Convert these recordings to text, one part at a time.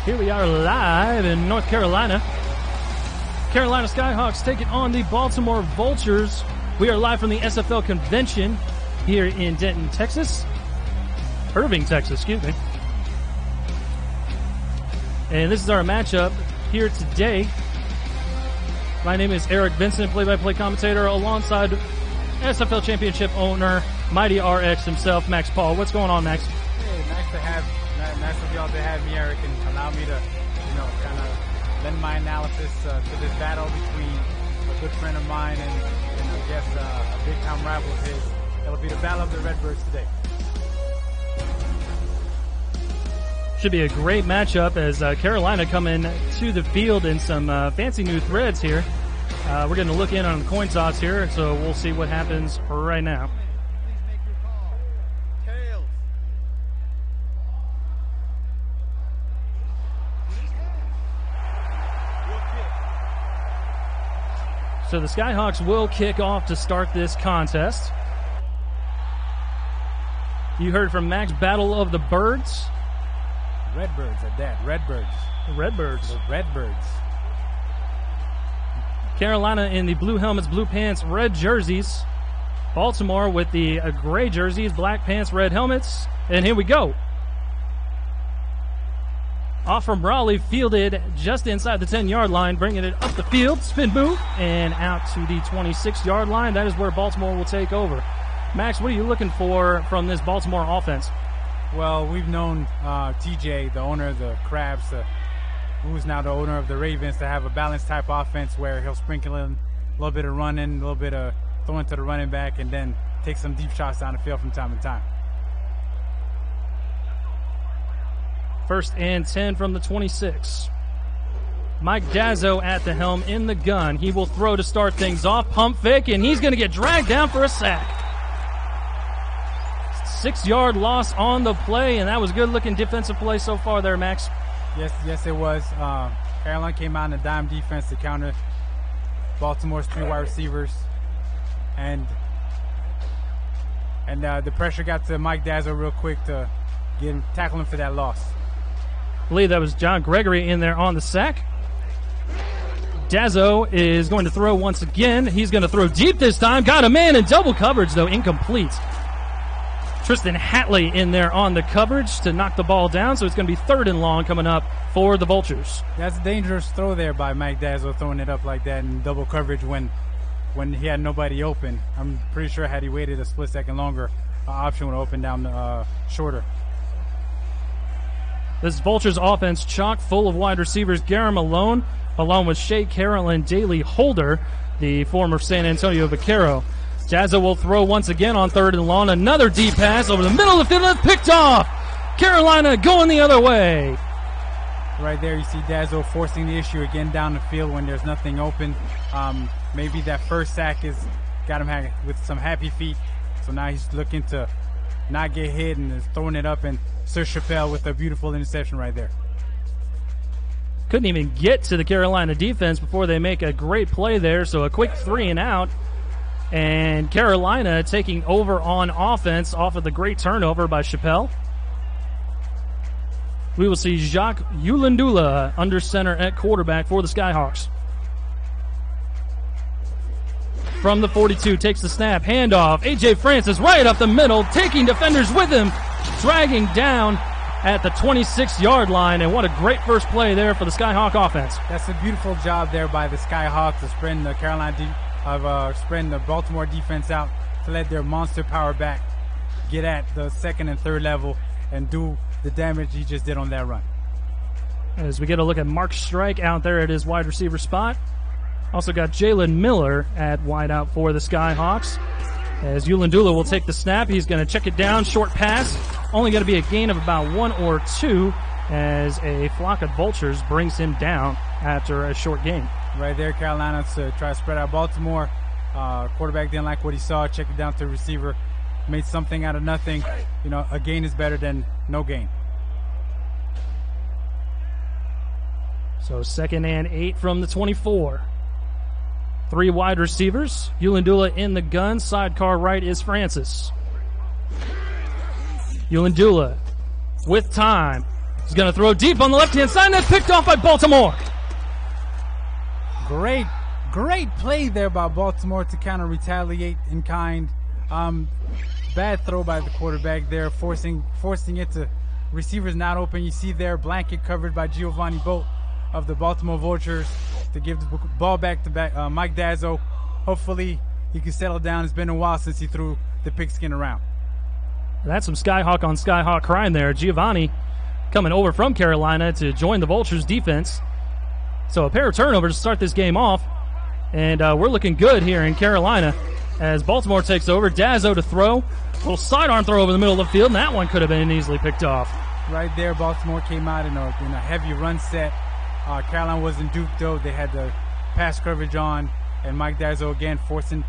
Here we are live in North Carolina. Carolina Skyhawks taking on the Baltimore Vultures. We are live from the SFL convention here in Denton, Texas. Irving, Texas, excuse me. And this is our matchup here today. My name is Eric Vinson, play-by-play commentator, alongside SFL championship owner, Mighty RX himself, Max Paul. What's going on, Max? Hey, nice of y'all to have me, Eric, and allow me to, kind of lend my analysis to this battle between a good friend of mine and I guess a big-time rival of his. It'll be the battle of the Redbirds today. Should be a great matchup as Carolina coming to the field in some fancy new threads here. We're going to look in on the coin toss here, so we'll see what happens right now. So the Skyhawks will kick off to start this contest. You heard from Max, Battle of the Birds. Redbirds at that. Redbirds. Redbirds. The Redbirds. Carolina in the blue helmets, blue pants, red jerseys. Baltimore with the gray jerseys, black pants, red helmets. And here we go. Off from Raleigh, fielded just inside the 10-yard line, bringing it up the field, spin move, and out to the 26-yard line. That is where Baltimore will take over. Max, what are you looking for from this Baltimore offense? Well, we've known TJ, the owner of the Crabs, who's now the owner of the Ravens, to have a balanced type offense where he'll sprinkle in a little bit of running, a little bit of throwing to the running back, and then take some deep shots down the field from time to time. First and 10 from the 26. Mike Dazzo at the helm in the gun. He will throw to start things off. Pump fake, and he's going to get dragged down for a sack. 6-yard loss on the play, and that was a good-looking defensive play so far there, Max. Yes, it was. Carolina came out in a dime defense to counter Baltimore's 3 wide receivers, and the pressure got to Mike Dazzo real quick to tackle him for that loss. I believe that was John Gregory in there on the sack. Dazzo is going to throw once again. He's going to throw deep this time. Got a man in double coverage, though, incomplete. Tristan Hatley in there on the coverage to knock the ball down, so it's going to be 3rd and long coming up for the Vultures. That's a dangerous throw there by Mike Dazzo, throwing it up like that in double coverage when he had nobody open. I'm pretty sure had he waited a split second longer, option would have opened down shorter. This Vultures offense chock full of wide receivers. Garrett Malone, along with Shea Carroll, Daly Holder, the former San Antonio Vaquero. Dazzo will throw once again on 3rd and long. Another deep pass over the middle of the field. Picked off. Carolina going the other way. Right there, you see Dazzo forcing the issue again down the field when there's nothing open. Maybe that first sack has got him with some happy feet. So now he's looking to not get hit and is throwing it up. And Sir Chappelle with a beautiful interception right there. Couldn't even get to the Carolina defense before they make a great play there. So a quick 3 and out. And Carolina taking over on offense off of the great turnover by Chappelle. We will see Jacques Ulandula under center at quarterback for the Skyhawks. From the 42, takes the snap, handoff. A.J. Francis right up the middle, taking defenders with him, dragging down at the 26-yard line. And what a great first play there for the Skyhawk offense. That's a beautiful job there by the Skyhawks to spreading the spreading the Baltimore defense out to let their monster power back get at the 2nd and 3rd level and do the damage he just did on that run. As we get a look at Mark Strike out there at his wide receiver spot. Also got Jalen Miller at wide out for the Skyhawks. As Ulandula will take the snap, he's going to check it down, short pass. Only going to be a gain of about 1 or 2 as a flock of Vultures brings him down after a short gain. Right there, Carolina to try to spread out Baltimore. Quarterback didn't like what he saw, checked it down to the receiver, made something out of nothing. A gain is better than no gain. So 2nd and 8 from the 24. 3 wide receivers. Ulandula in the gun. Sidecar right is Francis. Ulandula with time. He's going to throw deep on the left-hand side, and that's picked off by Baltimore. Great play there by Baltimore to kind of retaliate in kind. Bad throw by the quarterback there, forcing it to receivers not open. You see there, blanket covered by Giovanni Bolt of the Baltimore Vultures to give the ball back to Mike Dazzo. Hopefully he can settle down. It's been a while since he threw the pigskin around. That's some Skyhawk on Skyhawk crime there. Giovanni coming over from Carolina to join the Vultures defense. So a pair of turnovers to start this game off. And we're looking good here in Carolina as Baltimore takes over. Dazzo to throw. A little sidearm throw over the middle of the field, and that one could have been easily picked off. Right there, Baltimore came out in a heavy run set. Carolina wasn't duped, though. They had the pass coverage on, and Mike Dazzo again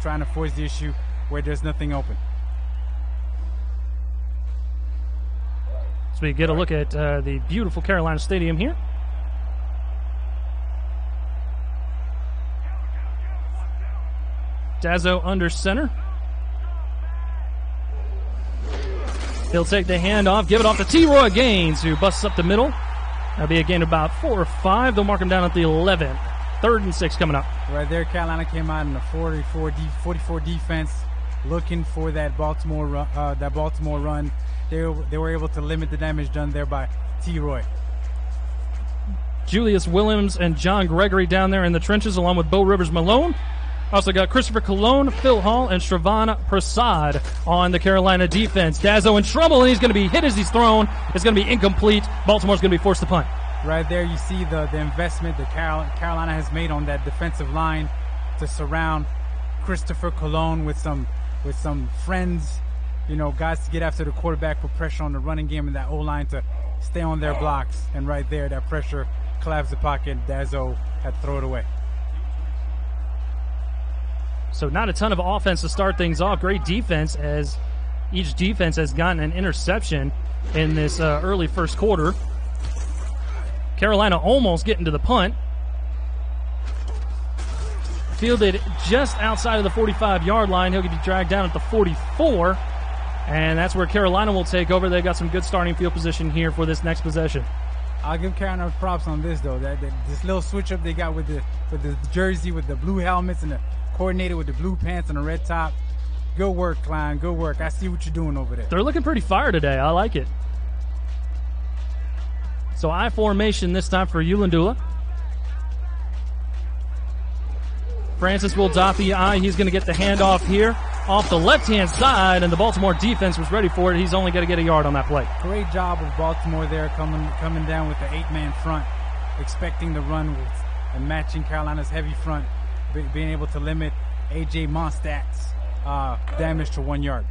trying to force the issue where there's nothing open. So we get a look at the beautiful Carolina Stadium here. Dazzo under center. He'll take the handoff, give it off to T-Roy Gaines, who busts up the middle. That'll be a gain of about 4 or 5. They'll mark him down at the 11. 3rd and 6 coming up. Right there, Carolina came out in a 44 defense, looking for that Baltimore run. They were able to limit the damage done there by T-Roy. Julius Williams and John Gregory down there in the trenches, along with Bo Rivers Malone. Also got Christopher Colon, Phil Hall, and Shravan Prasad on the Carolina defense. Dazzo in trouble, and he's going to be hit as he's thrown. It's going to be incomplete. Baltimore's going to be forced to punt. Right there, you see the investment that Carolina has made on that defensive line to surround Christopher Colon with some friends, guys to get after the quarterback, put pressure on the running game, and that O-line to stay on their blocks. And right there, that pressure collapsed the pocket. Dazzo had to throw it away. So not a ton of offense to start things off. Great defense, as each defense has gotten an interception in this early first quarter. Carolina almost getting to the punt. Fielded just outside of the 45-yard line. He'll be dragged down at the 44. And that's where Carolina will take over. They've got some good starting field position here for this next possession. I'll give Carolina props on this, though. This little switch-up they got with the jersey, with the blue helmets and the coordinated with the blue pants and the red top. Good work, Cline. Good work. I see what you're doing over there. They're looking pretty fire today. I like it. So I formation this time for Ulundula. Francis will dot the I. He's going to get the handoff here off the left-hand side, and the Baltimore defense was ready for it. He's only got to get a yard on that play. Great job of Baltimore there coming down with the 8-man front, expecting the run and matching Carolina's heavy front, being able to limit A.J. Monstat's damage to 1 yard.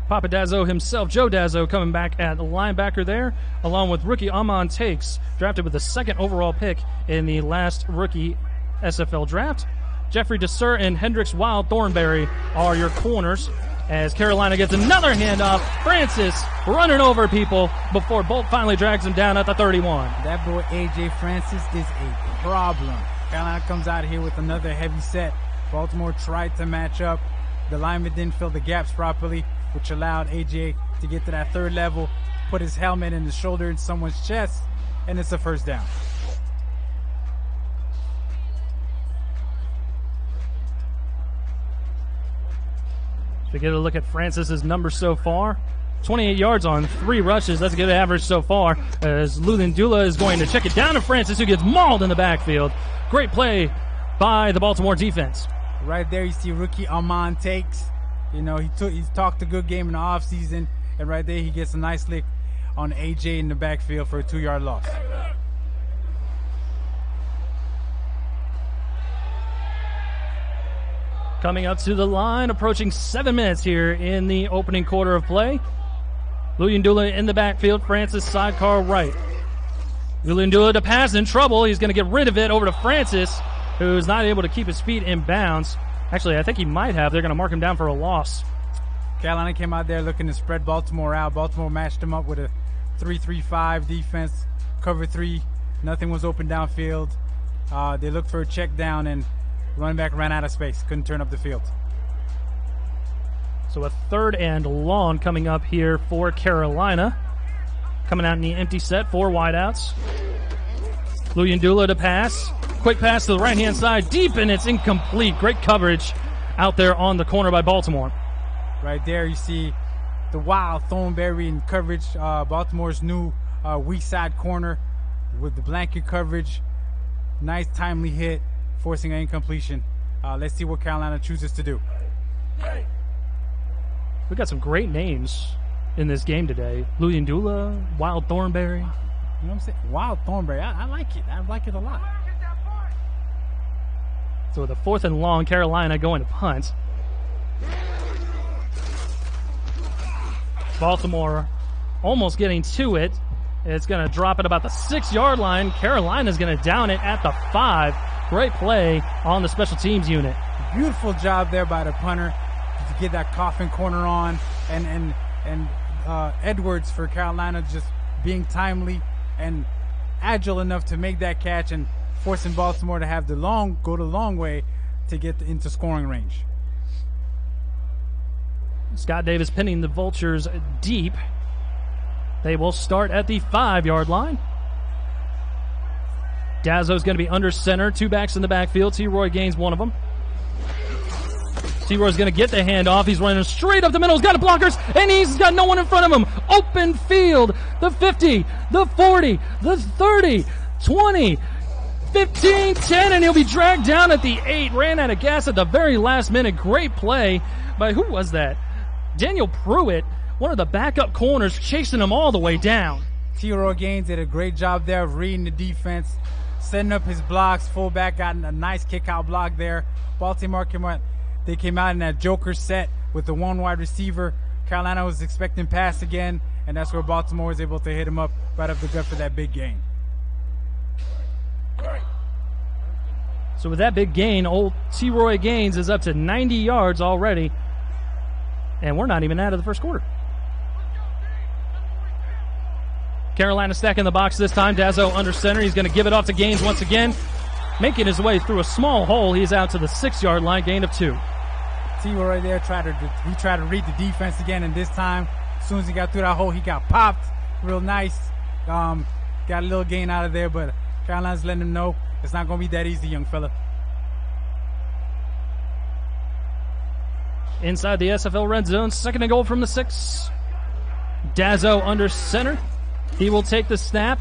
Papa Dazzo himself, Joe Dazzo, coming back at the linebacker there, along with rookie Amon Takes, drafted with the 2nd overall pick in the last rookie SFL draft. Jeffrey DeSur and Hendricks Wild Thornberry are your corners, as Carolina gets another handoff. Francis running over people before Bolt finally drags him down at the 31. That boy A.J. Francis is a problem. Carolina comes out here with another heavy set. Baltimore tried to match up. The lineman didn't fill the gaps properly, which allowed A.J. to get to that 3rd level, put his helmet in the shoulder in someone's chest, and it's a first down. To get a look at Francis's numbers so far, 28 yards on 3 rushes. That's a good average so far, as Ulundula is going to check it down to Francis, who gets mauled in the backfield. Great play by the Baltimore defense. Right there, you see rookie Amon Takes. He's talked a good game in the offseason, and right there he gets a nice lick on A.J. in the backfield for a 2-yard loss. Coming up to the line, approaching 7 minutes here in the opening quarter of play. Ulundula in the backfield, Francis sidecar right. Ulundula to pass, in trouble. He's going to get rid of it over to Francis, who's not able to keep his feet in bounds. Actually, I think he might have. They're going to mark him down for a loss. Carolina came out there looking to spread Baltimore out. Baltimore matched him up with a 3-3-5 defense, cover 3. Nothing was open downfield. They looked for a check down, and running back ran out of space. Couldn't turn up the field. So a 3rd and long coming up here for Carolina. Coming out in the empty set, 4 wideouts. Luyendula to pass. Quick pass to the right-hand side, deep, and it's incomplete. Great coverage out there on the corner by Baltimore. Right there, you see the wild Thornberry in coverage. Baltimore's new weak side corner with the blanket coverage. Nice timely hit, forcing an incompletion. Let's see what Carolina chooses to do. We got some great names in this game today. Luyendula, Wild Thornberry. You know what I'm saying? Wild Thornberry. I like it. I like it a lot. So with a 4th and long, Carolina going to punt. Baltimore almost getting to it. It's going to drop at about the 6-yard line. Carolina's going to down it at the 5. Great play on the special teams unit. Beautiful job there by the punter to get that coffin corner on, and Edwards for Carolina just being timely and agile enough to make that catch and forcing Baltimore to have go the long way to get into scoring range. Scott Davis pinning the Vultures deep. They will start at the 5-yard line. Dazzo's going to be under center. 2 backs in the backfield. T-Roy gains one of them. T-Roy's going to get the handoff. He's running straight up the middle. He's got blockers, and he's got no one in front of him. Open field. The 50, the 40, the 30, 20, 15, 10, and he'll be dragged down at the 8. Ran out of gas at the very last minute. Great play by, who was that? Daniel Pruitt, one of the backup corners, chasing him all the way down. T-Roy Gaines did a great job there of reading the defense, setting up his blocks. Fullback got a nice kick-out block there. Baltimore came out in that joker set with the 1 wide receiver. Carolina was expecting pass again, and that's where Baltimore was able to hit him up right up the gut for that big gain. So with that big gain, old T-Roy Gaines is up to 90 yards already, and we're not even out of the first quarter. Carolina stacking the box this time. Dazzo under center. He's going to give it off to Gaines once again. Making his way through a small hole. He's out to the 6-yard line, gain of 2. T-Roy right there tried to read the defense again, and this time, as soon as he got through that hole, he got popped real nice. Got a little gain out of there, but Carolina's letting him know it's not going to be that easy, young fella. Inside the SFL red zone, 2nd and goal from the 6. Dazzo under center. He will take the snap.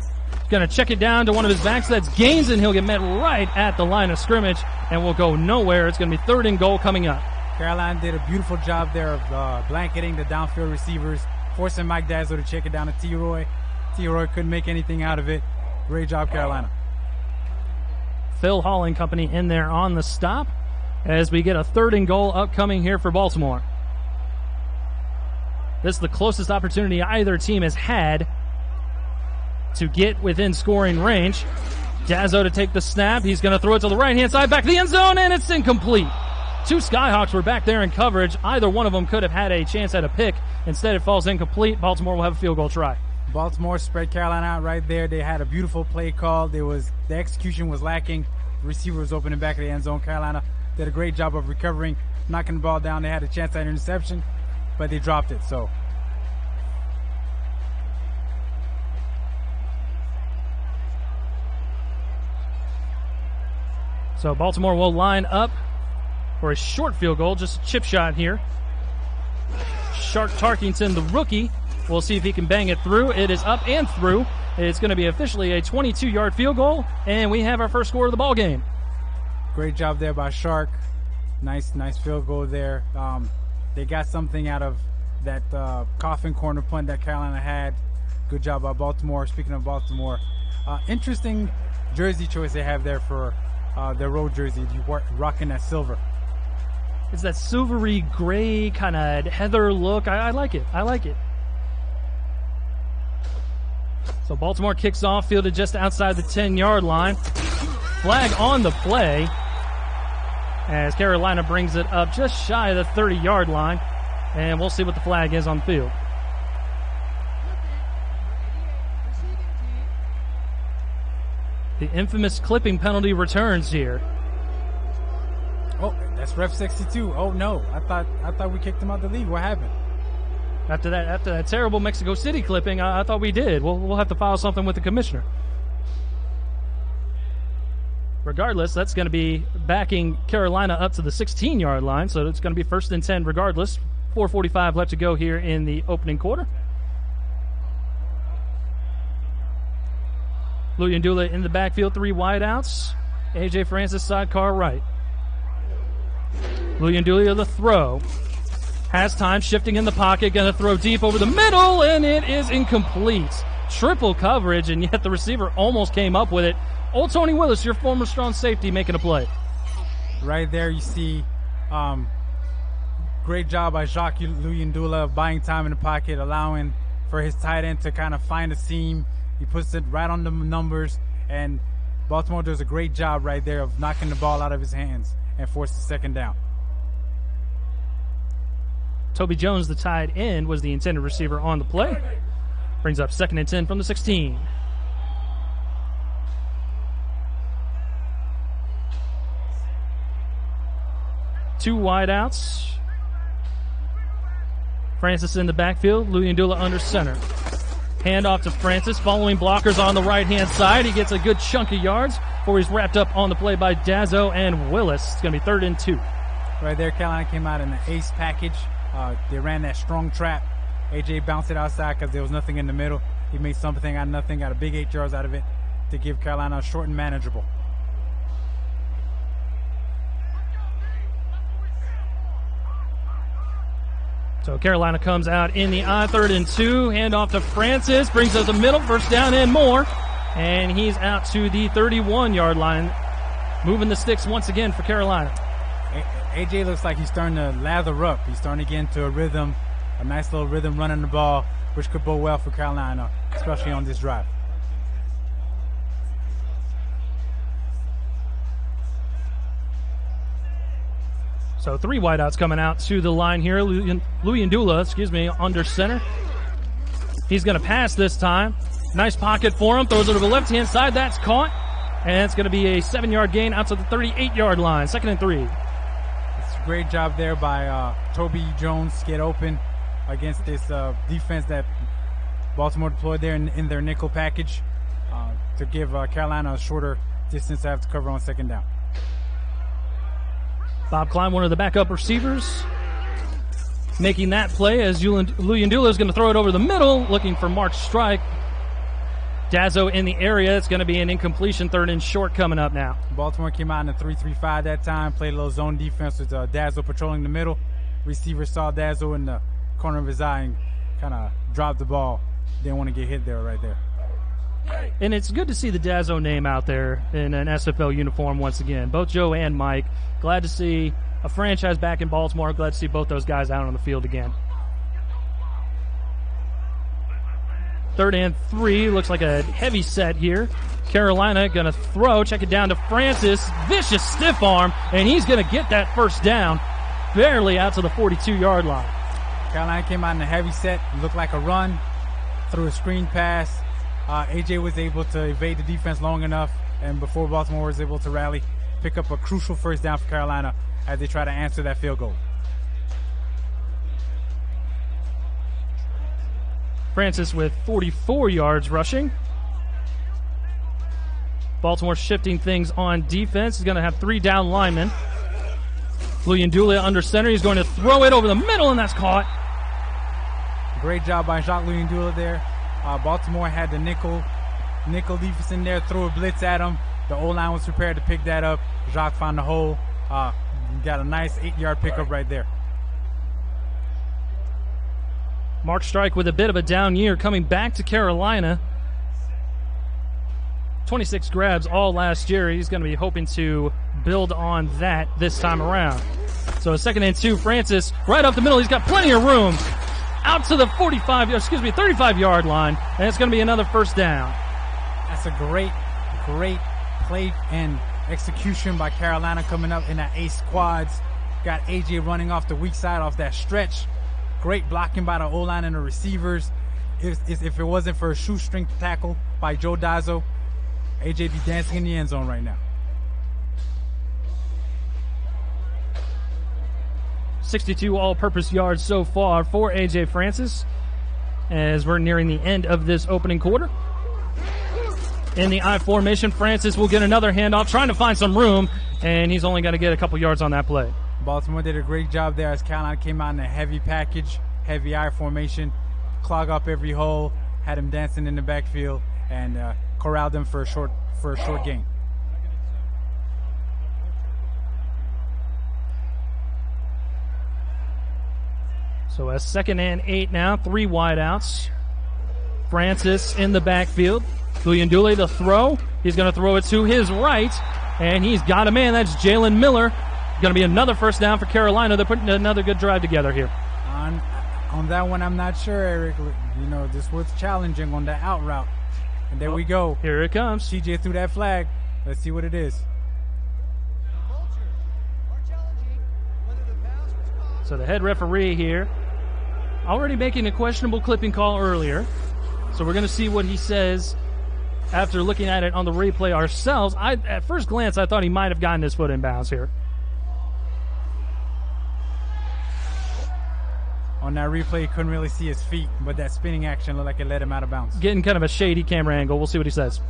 Going to check it down to one of his backs. That's Gaines, and he'll get met right at the line of scrimmage and will go nowhere. It's going to be 3rd and goal coming up. Carolina did a beautiful job there of blanketing the downfield receivers, forcing Mike Dazzo to check it down to T-Roy. T-Roy couldn't make anything out of it. Great job, Carolina. Phil Hall and company in there on the stop as we get a 3rd and goal upcoming here for Baltimore. This is the closest opportunity either team has had to get within scoring range. Dazzo to take the snap. He's going to throw it to the right-hand side, back to the end zone, and it's incomplete. 2 Skyhawks were back there in coverage. Either one of them could have had a chance at a pick. Instead, it falls incomplete. Baltimore will have a field goal try. Baltimore spread Carolina out right there. They had a beautiful play call. The execution was lacking. The receiver was open in back of the end zone. Carolina did a great job of recovering, knocking the ball down. They had a chance at an interception, but they dropped it. So Baltimore will line up for a short field goal, just a chip shot here. Shark Tarkington, the rookie, we'll see if he can bang it through. It is up and through. It's going to be officially a 22-yard field goal, and we have our first score of the ball game. Great job there by Shark. Nice field goal there. They got something out of that coffin corner punt that Carolina had. Good job by Baltimore. Speaking of Baltimore, interesting jersey choice they have there for their road jersey. You rocking that silver. It's that silvery gray kind of heather look. I like it. I like it. So Baltimore kicks off, fielded just outside the 10-yard line. Flag on the play as Carolina brings it up just shy of the 30-yard line. And we'll see what the flag is on the field. The infamous clipping penalty returns here. Oh, that's ref 62. Oh no, I thought we kicked him out the league. What happened? After that terrible Mexico City clipping, I thought we did. We'll have to file something with the commissioner. Regardless, that's going to be backing Carolina up to the 16-yard line, so it's going to be 1st and 10 regardless. 4:45 left to go here in the opening quarter. Luyendula in the backfield, 3 wideouts. A.J. Francis sidecar right. Luyendula the throw. Has time, shifting in the pocket, going to throw deep over the middle, and it is incomplete. Triple coverage, and yet the receiver almost came up with it. Old Tony Willis, your former strong safety, making a play. Right there you see great job by Jacques Luyendula buying time in the pocket, allowing for his tight end to kind of find a seam. He puts it right on the numbers, and Baltimore does a great job right there of knocking the ball out of his hands and forces the 2nd down. Toby Jones, the tight end, was the intended receiver on the play. Brings up 2nd and 10 from the 16. Two wideouts. Francis in the backfield. Luyendula under center. Handoff to Francis. Following blockers on the right-hand side. He gets a good chunk of yards before he's wrapped up on the play by Dazzo and Willis. It's going to be 3rd and 2. Right there, Carolina came out in the ace package. They ran that strong trap. AJ bounced it outside because there was nothing in the middle. He made something out of nothing, got a big 8 yards out of it to give Carolina a short and manageable. So Carolina comes out in the I, 3rd and 2. Handoff to Francis, brings us the middle, 1st down and more. And he's out to the 31-yard line, moving the sticks once again for Carolina. AJ looks like he's starting to lather up. He's starting to get into a rhythm, a nice little rhythm running the ball, which could bode well for Carolina, especially on this drive. So 3 wideouts coming out to the line here. Luyendula, under center. He's going to pass this time. Nice pocket for him. Throws it to the left-hand side. That's caught. And it's going to be a 7-yard gain out to the 38-yard line. 2nd and 3. Great job there by Toby Jones to get open against this defense that Baltimore deployed there in their nickel package to give Carolina a shorter distance to have to cover on 2nd down. Bob Cline, one of the backup receivers, making that play as Luyendula is going to throw it over the middle, looking for Mark Strike. Dazzo in the area. It's going to be an incompletion, 3rd and short coming up now. Baltimore came out in a 3-3-5 that time, played a little zone defense with Dazzo patrolling the middle. Receiver saw Dazzo in the corner of his eye and kind of dropped the ball. Didn't want to get hit there right there. And it's good to see the Dazzo name out there in an SFL uniform once again. Both Joe and Mike, glad to see a franchise back in Baltimore. Glad to see both those guys out on the field again. 3rd and 3, looks like a heavy set here. Carolina going to throw, check it down to Francis. Vicious stiff arm, and he's going to get that 1st down, barely out to the 42-yard line. Carolina came out in a heavy set, looked like a run, threw a screen pass. AJ was able to evade the defense long enough, and before Baltimore was able to rally, pick up a crucial 1st down for Carolina as they try to answer that field goal. Francis with 44 yards rushing. Baltimore shifting things on defense. He's going to have 3 down linemen. Luyendula under center. He's going to throw it over the middle, and that's caught. Great job by Jacques Luyendula there. Baltimore had the nickel defense in there, threw a blitz at him. The O-line was prepared to pick that up. Jacques found the hole. Got a nice 8-yard pickup right there. Mark Strike with a bit of a down year coming back to Carolina. 26 grabs all last year. He's going to be hoping to build on that this time around. So a 2nd and 2, Francis right up the middle. He's got plenty of room. Out to the 35-yard line, and it's going to be another 1st down. That's a great play and execution by Carolina coming up in that ace quads. Got AJ running off the weak side off that stretch. Great blocking by the O-line and the receivers. If it wasn't for a shoestring tackle by Joe Dazzo, AJ be dancing in the end zone right now. 62 all-purpose yards so far for A.J. Francis as we're nearing the end of this opening quarter. In the I formation, Francis will get another handoff, trying to find some room, and he's only got to get a couple yards on that play. Baltimore did a great job there as Carolina came out in a heavy package, heavy I formation, clog up every hole, had him dancing in the backfield, and corralled him for a short gain. So a 2nd and 8 now, 3 wideouts. Francis in the backfield. Uyindule the throw. He's going to throw it to his right, and he's got a man. That's Jalen Miller. Going to be another first down for Carolina. They're putting another good drive together here. On that one, I'm not sure, Eric. You know, this was challenging on the out route. And there we go. Here it comes. CJ threw that flag. Let's see what it is. So the head referee here already making a questionable clipping call earlier. So we're going to see what he says after looking at it on the replay ourselves. At first glance, I thought he might have gotten his foot in bounds here. On that replay, you couldn't really see his feet, but that spinning action looked like it led him out of bounds. Getting kind of a shady camera angle. We'll see what he says.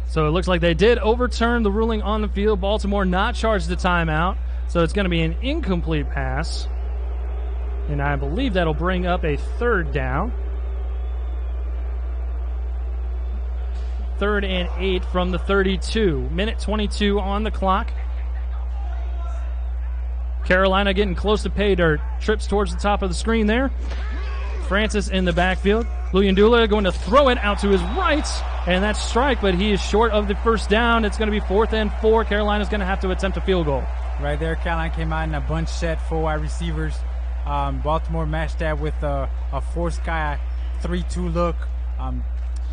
So it looks like they did overturn the ruling on the field. Baltimore not charged the timeout, so it's going to be an incomplete pass. And I believe that'll bring up a 3rd down. 3rd and 8 from the 32. Minute 22 on the clock. Carolina getting close to pay dirt. Trips towards the top of the screen there. Francis in the backfield. Uyindule going to throw it out to his right, and that's strike, but he is short of the first down. It's going to be 4th and 4. Carolina's going to have to attempt a field goal. Right there, Carolina came out in a bunch set, 4 wide receivers. Baltimore matched that with a 4-sky 3-2 look.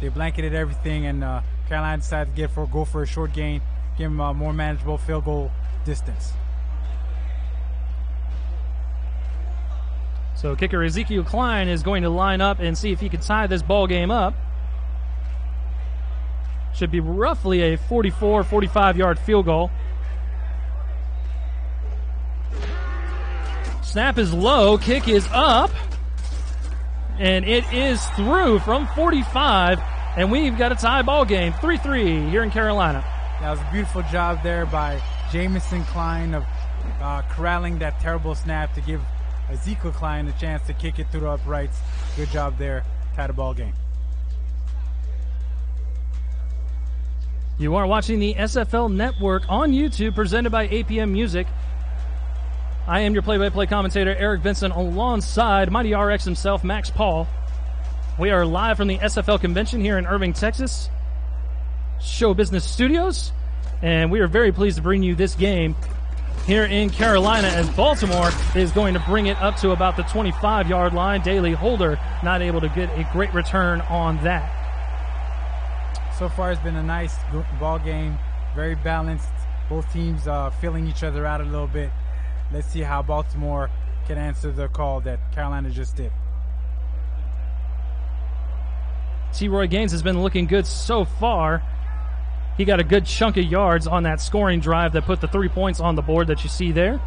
They blanketed everything, and Carolina decided to go for a short gain, give him a more manageable field goal distance. So kicker Ezekiel Cline is going to line up and see if he can tie this ball game up. Should be roughly a 44, 45-yard field goal. Snap is low, kick is up, and it is through from 45, and we've got a tie ball game, 3-3 here in Carolina. That was a beautiful job there by James Cline of corralling that terrible snap to give Ezekiel Cline a chance to kick it through the uprights. Good job there. Tie the ball game. You are watching the SFL Network on YouTube, presented by APM Music. I am your play-by-play commentator, Eric Vinson, alongside Mighty RX himself, Max Paul. We are live from the SFL convention here in Irving, Texas, Show Business Studios, and we are very pleased to bring you this game here in Carolina as Baltimore is going to bring it up to about the 25-yard line. Daley Holder not able to get a great return on that. So far it's been a nice ball game, very balanced. Both teams filling each other out a little bit. Let's see how Baltimore can answer the call that Carolina just did. T. Roy Gaines has been looking good so far. He got a good chunk of yards on that scoring drive that put the 3 points on the board that you see there.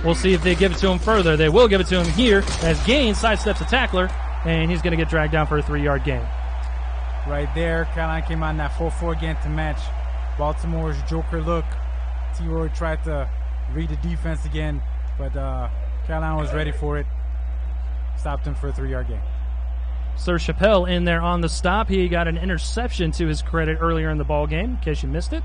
We'll see if they give it to him further. They will give it to him here as Gaines sidesteps a tackler, and he's going to get dragged down for a 3-yard gain. Right there, Carolina came on that 4-4 again to match Baltimore's joker look. T. Roy tried to read the defense again, but Carolina was ready for it. Stopped him for a 3-yard gain. Sir Chappelle in there on the stop. He got an interception to his credit earlier in the ball game, in case you missed it.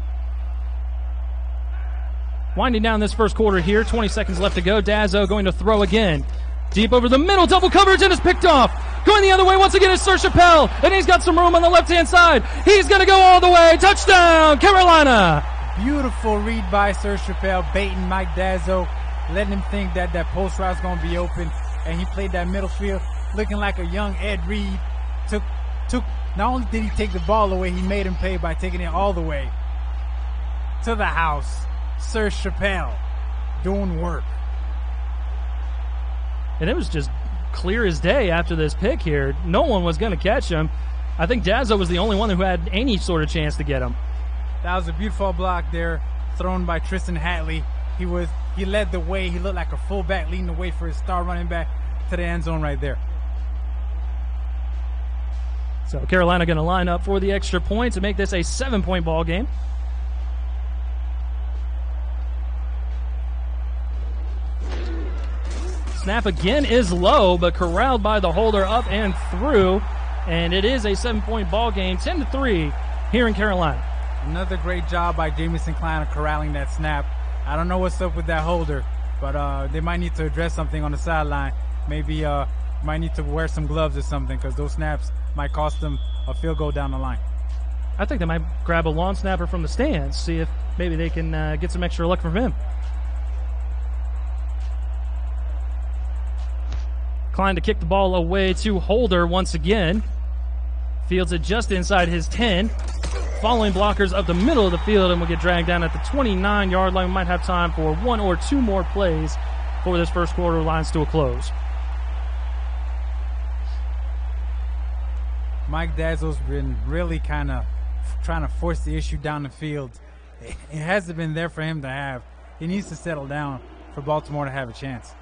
Winding down this first quarter here, 20 seconds left to go. Dazzo going to throw again. Deep over the middle, double coverage, and is picked off. Going the other way once again is Sir Chappelle, and he's got some room on the left-hand side. He's going to go all the way. Touchdown, Carolina! Beautiful read by Sir Chappelle, baiting Mike Dazzo, letting him think that that post route's going to be open, and he played that middle field looking like a young Ed Reed. Not only did he take the ball away, he made him pay by taking it all the way to the house. Sir Chappelle doing work. And it was just clear as day after this pick here. No one was going to catch him. I think Dazzo was the only one who had any sort of chance to get him. That was a beautiful block there. thrown by Tristan Hatley. He led the way. He looked like a fullback leading the way for his star running back to the end zone right there. So Carolina going to line up for the extra point to make this a 7-point ball game. Snap again is low, but corralled by the holder up and through. And it is a 7-point ball game, 10-3 here in Carolina. Another great job by James Cline of corralling that snap. I don't know what's up with that holder, but they might need to address something on the sideline. Maybe might need to wear some gloves or something, because those snaps might cost them a field goal down the line. I think they might grab a long snapper from the stands, see if maybe they can get some extra luck from him. Cline to kick the ball away to Holder once again. Fields it just inside his 10. Following blockers up the middle of the field, and will get dragged down at the 29-yard line. We might have time for 1 or 2 more plays for this first quarter. Lines to a close. Mike Dazzle's been really kind of trying to force the issue down the field. It hasn't been there for him to have. He needs to settle down for Baltimore to have a chance.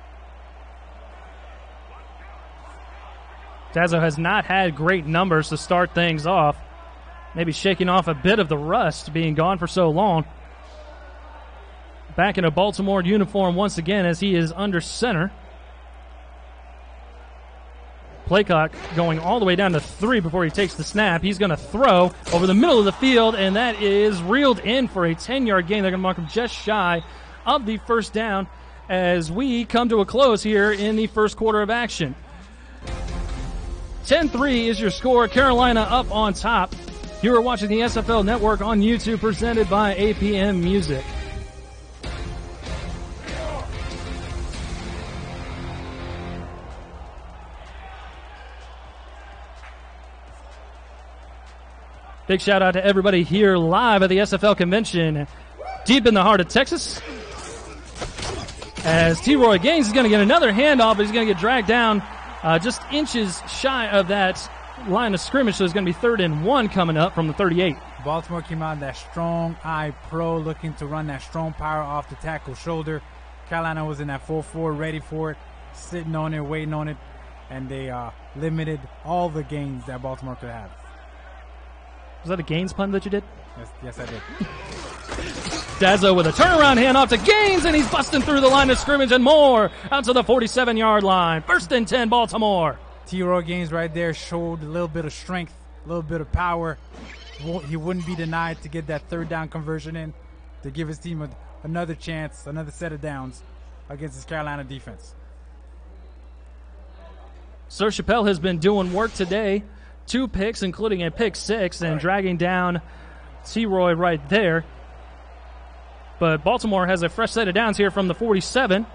Dazzle has not had great numbers to start things off. Maybe shaking off a bit of the rust being gone for so long. Back in a Baltimore uniform once again as he is under center. Play clock going all the way down to 3 before he takes the snap. He's going to throw over the middle of the field, and that is reeled in for a 10-yard gain. They're going to mark him just shy of the first down as we come to a close here in the first quarter of action. 10-3 is your score. Carolina up on top. You are watching the SFL Network on YouTube, presented by APM Music. Big shout out to everybody here live at the SFL convention, deep in the heart of Texas. As T-Roy Gaines is going to get another handoff, but he's going to get dragged down just inches shy of that line of scrimmage, so it's going to be 3rd and 1 coming up from the 38. Baltimore came out that strong eye pro, looking to run that strong power off the tackle shoulder. Carolina was in that 4-4, ready for it, sitting on it, waiting on it, and they limited all the gains that Baltimore could have. Was that a Gaines pun that you did? Yes, I did. Dazzo with a turnaround handoff to Gaines, and he's busting through the line of scrimmage and more out to the 47-yard line. 1st and 10, Baltimore. T-Roy Gaines right there showed a little bit of strength, a little bit of power. He wouldn't be denied to get that 3rd down conversion in to give his team another chance, another set of downs against this Carolina defense. Sir Chappelle has been doing work today. 2 picks, including a pick 6, and dragging down T-Roy right there. But Baltimore has a fresh set of downs here from the 47.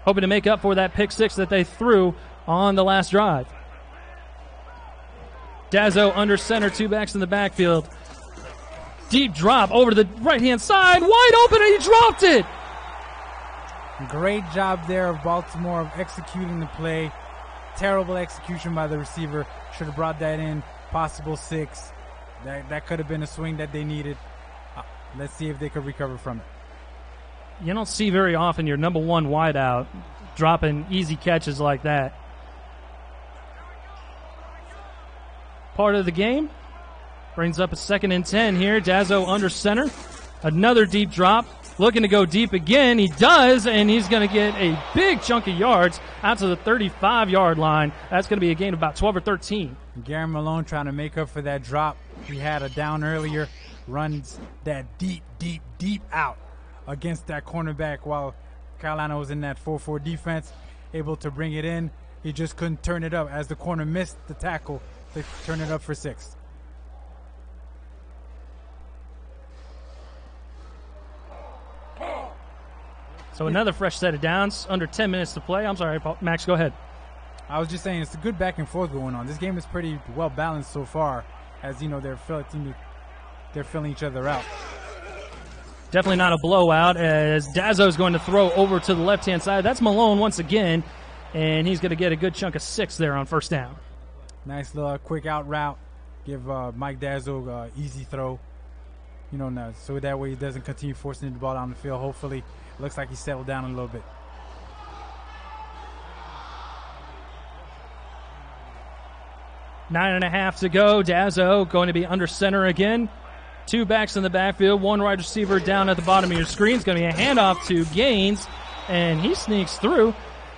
Hoping to make up for that pick 6 that they threw on the last drive. Dazzo under center, 2 backs in the backfield. Deep drop over to the right-hand side, wide open, and he dropped it! Great job there of Baltimore of executing the play. Terrible execution by the receiver. Should have brought that in. Possible 6. That could have been a swing that they needed. Let's see if they could recover from it. You don't see very often your number 1 wideout dropping easy catches like that. Part of the game. Brings up a 2nd and 10 here. Dazzo under center. Another deep drop. Looking to go deep again. He does, and he's going to get a big chunk of yards out to the 35-yard line. That's going to be a gain of about 12 or 13. Gary Malone trying to make up for that drop. He had a down earlier. Runs that deep out against that cornerback while Carolina was in that 4-4 defense. Able to bring it in. He just couldn't turn it up as the corner missed the tackle. They turn it up for 6. So another fresh set of downs, under 10 minutes to play. I'm sorry, Max, go ahead. I was just saying it's a good back and forth going on. This game is pretty well balanced so far, as you know they're filling each other out. Definitely not a blowout as Dazzo is going to throw over to the left-hand side. That's Malone once again, and he's going to get a good chunk of 6 there on 1st down. Nice little quick out route. Give Mike Dazzo easy throw. now, so that way he doesn't continue forcing the ball down the field. Hopefully, it looks like he settled down a little bit. Nine and a half to go. Dazzo going to be under center again. Two backs in the backfield. One wide receiver down at the bottom of your screen. It's going to be a handoff to Gaines, and he sneaks through.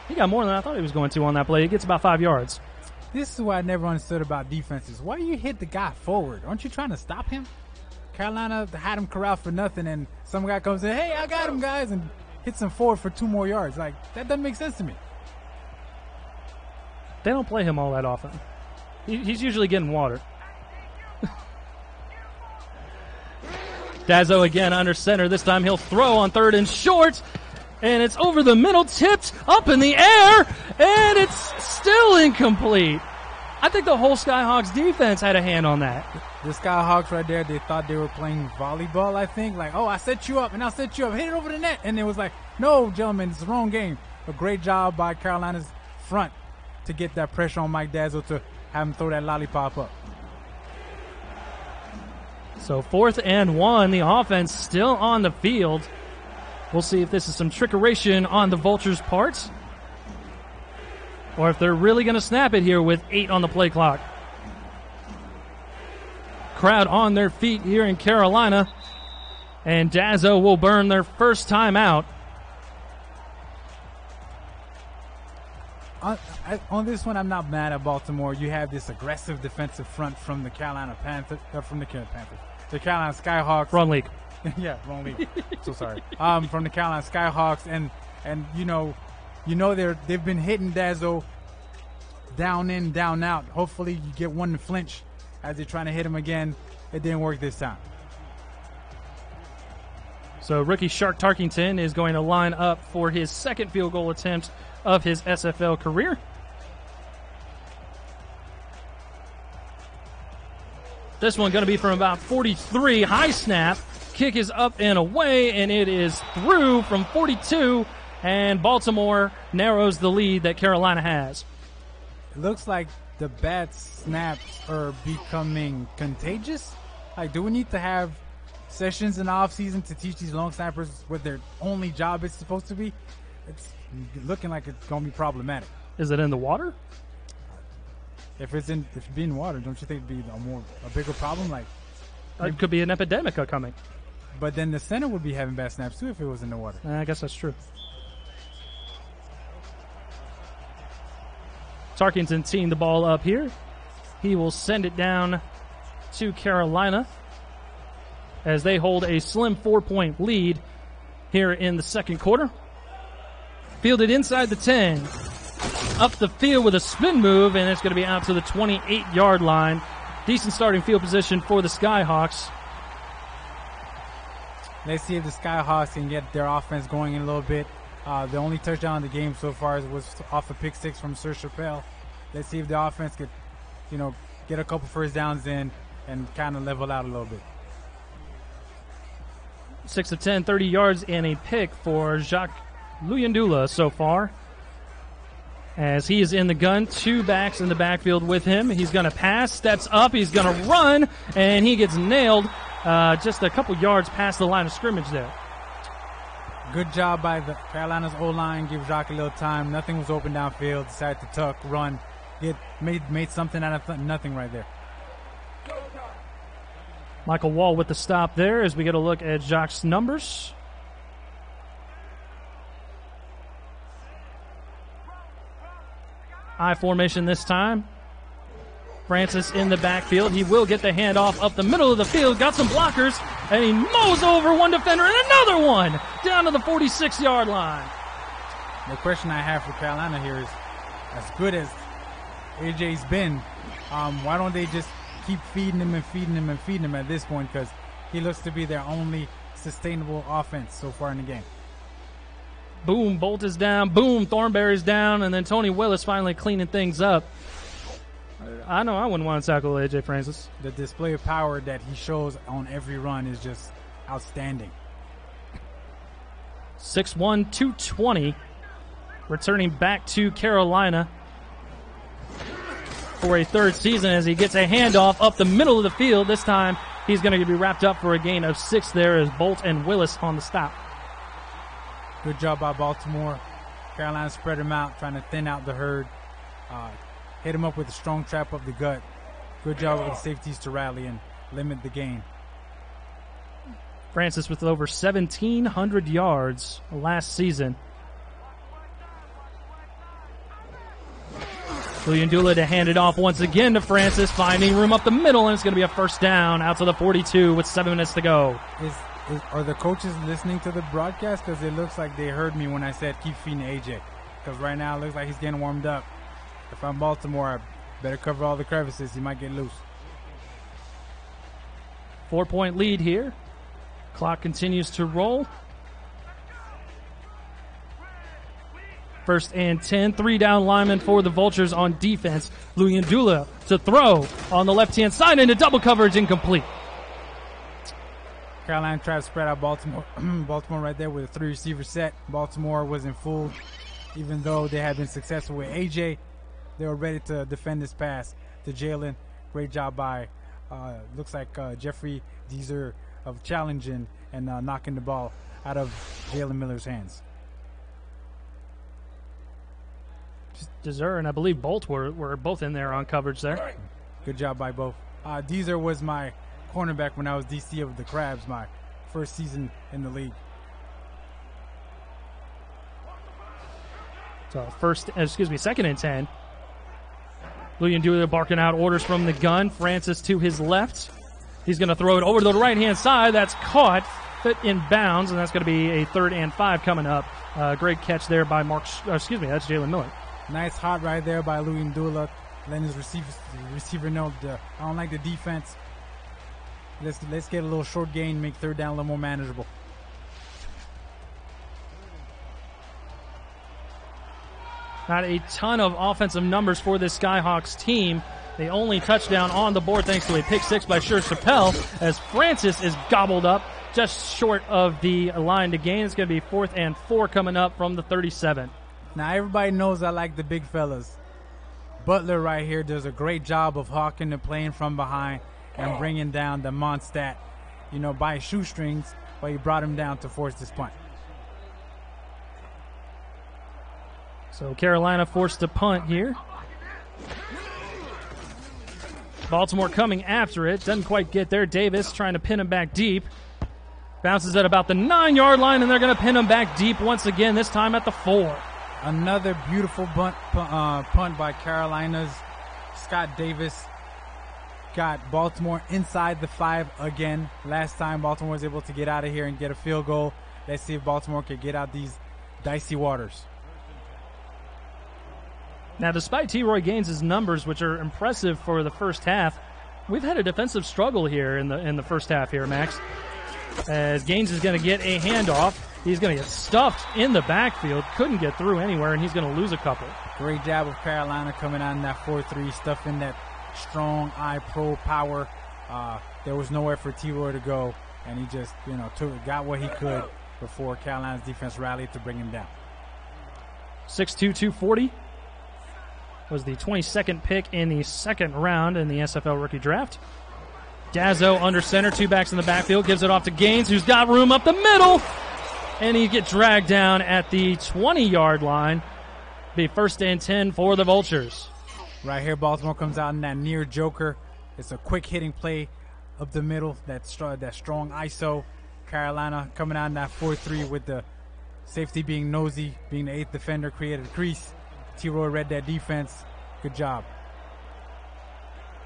He got more than I thought he was going to on that play. He gets about 5 yards. This is what I never understood about defenses. Why do you hit the guy forward? Aren't you trying to stop him? Carolina had him corralled for nothing, and some guy comes in, hey, I got him, guys, and hits him forward for 2 more yards. Like, that doesn't make sense to me. They don't play him all that often. He's usually getting water. Dazzo again under center. This time he'll throw on 3rd and short. And it's over the middle, tipped up in the air, and it's still incomplete. I think the whole Skyhawks defense had a hand on that. The Skyhawks right there, they thought they were playing volleyball, I think. Like, oh, I set you up, and I'll set you up. Hit it over the net. And it was like, no, gentlemen, it's the wrong game. A great job by Carolina's front to get that pressure on Mike Dazzo to have him throw that lollipop up. So 4th and 1, the offense still on the field. We'll see if this is some trickeration on the Vultures' part, or if they're really going to snap it here with 8 on the play clock. Crowd on their feet here in Carolina, and Dazzo will burn their first time out. On this one, I'm not mad at Baltimore. You have this aggressive defensive front from the Carolina Panthers, the Carolina Skyhawks. Wrong league. Yeah, wrong league. So sorry. From the Carolina Skyhawks, and they've been hitting Dazzo down in, down out. Hopefully, you get one to flinch as they're trying to hit him again. It didn't work this time. So rookie Shark Tarkington is going to line up for his 2nd field goal attempt of his SFL career. This one going to be from about 43. High snap. Kick is up and away, and it is through from 42, and Baltimore narrows the lead that Carolina has. It looks like the bad snaps are becoming contagious. Like, do we need to have sessions in the offseason to teach these long snappers what their only job is supposed to be? It's looking like it's going to be problematic. Is it in the water? If it's in water, don't you think it'd be a bigger problem? Like, it could be an epidemic coming. But then the center would be having bad snaps too if it was in the water. I guess that's true. Tarkington teeing the ball up here. He will send it down to Carolina as they hold a slim 4-point lead here in the 2nd quarter. Fielded inside the 10. Up the field with a spin move, and it's going to be out to the 28-yard line. Decent starting field position for the Skyhawks. Let's see if the Skyhawks can get their offense going in a little bit. The only touchdown in the game so far was off a pick 6 from Sir Chappelle. Let's see if the offense could, get a couple first downs in and kind of level out a little bit. 6 of 10, 30 yards and a pick for Jacques Luyandula so far. As he is in the gun, 2 backs in the backfield with him. He's going to pass, steps up, he's going to run, and he gets nailed just a couple yards past the line of scrimmage there. Good job by the Carolina's O-line. Give Jacques a little time. Nothing was open downfield. Decided to tuck, run. It made something out of nothing right there. Michael Wall with the stop there as we get a look at Jacques' numbers. I formation this time. Francis in the backfield. He will get the handoff up the middle of the field. Got some blockers, and he mows over one defender and another one down to the 46-yard line. The question I have for Carolina here is, as good as AJ's been, why don't they just keep feeding him and feeding him and feeding him at this point? Because he looks to be their only sustainable offense so far in the game. Boom, Bolt is down. Boom, Thornberry's down. And then Tony Willis finally cleaning things up. I know I wouldn't want to tackle AJ Francis. The display of power that he shows on every run is just outstanding. 6'1", 220. Returning back to Carolina for a 3rd season as he gets a handoff up the middle of the field. This time He's going to be wrapped up for a gain of 6 there as Bolt and Willis on the stop. Good job by Baltimore. Carolina spread him out, trying to thin out the herd. Hit him up with a strong trap of the gut. Good job with the safeties to rally and limit the gain. Francis with over 1,700 yards last season. Uyindula to hand it off once again to Francis, finding room up the middle, and it's going to be a first down out to the 42 with 7 minutes to go. Are the coaches listening to the broadcast? Because it looks like they heard me when I said keep feeding AJ. Because right now it looks like he's getting warmed up. If I'm Baltimore, I better cover all the crevices. He might get loose. 4-point lead here. Clock continues to roll. First and 10, 3 down linemen for the Vultures on defense. Uyindula to throw on the left-hand side into double coverage, incomplete. Carolina tried to spread out Baltimore. Baltimore right there with a 3-receiver set. Baltimore wasn't fooled. Even though they had been successful with AJ, they were ready to defend this pass to Jalen. Great job by, looks like Jeffrey Deezer of challenging and knocking the ball out of Jalen Miller's hands. Deezer and I believe Bolt were both in there on coverage there. Good job by both. Deezer was my cornerback when I was DC of the Crabs, my first season in the league. So second and 10. Uyindula barking out orders from the gun. Francis to his left. He's going to throw it over to the right-hand side. That's caught, but in bounds, and that's going to be a 3rd and 5 coming up. Great catch there by that's Jalen Miller. Nice hot right there by Uyindula, letting his receiver know I don't like the defense. Let's get a little short gain, make 3rd down a little more manageable. Not a ton of offensive numbers for this Skyhawks team. The only touchdown on the board thanks to a pick 6 by Chappelle as Francis is gobbled up just short of the line to gain. It's going to be 4th and 4 coming up from the 37. Now everybody knows I like the big fellas. Butler right here does a great job of hawking the plane from behind and bringing down the Mondstadt, by shoestrings, but he brought him down to force this punt. So Carolina forced to punt here. Baltimore coming after it. Doesn't quite get there. Davis trying to pin him back deep. Bounces at about the 9-yard line, and they're going to pin him back deep once again, this time at the 4. Another beautiful punt by Carolina's Scott Davis. Got Baltimore inside the 5 again. Last time Baltimore was able to get out of here and get a field goal. Let's see if Baltimore can get out these dicey waters. Now, despite T-Roy Gaines' numbers, which are impressive for the first half, we've had a defensive struggle here in the first half here, Max. As Gaines is going to get a handoff. He's going to get stuffed in the backfield. Couldn't get through anywhere, and he's going to lose a couple. Great job of Carolina coming out in that 4-3, stuffing that strong I-Pro power. There was nowhere for T-Roy to go, and he just, got what he could before Carolina's defense rallied to bring him down. 6'2", 240 was the 22nd pick in the 2nd round in the SFL rookie draft. Dazzo under center, 2 backs in the backfield, gives it off to Gaines, who's got room up the middle, and he gets dragged down at the 20-yard line. Be 1st and 10 for the Vultures. Right here, Baltimore comes out in that near joker. It's a quick hitting play up the middle, that strong ISO. Carolina coming out in that 4-3 with the safety being nosy, being the 8th defender, created a crease. T-Roy read that defense. Good job.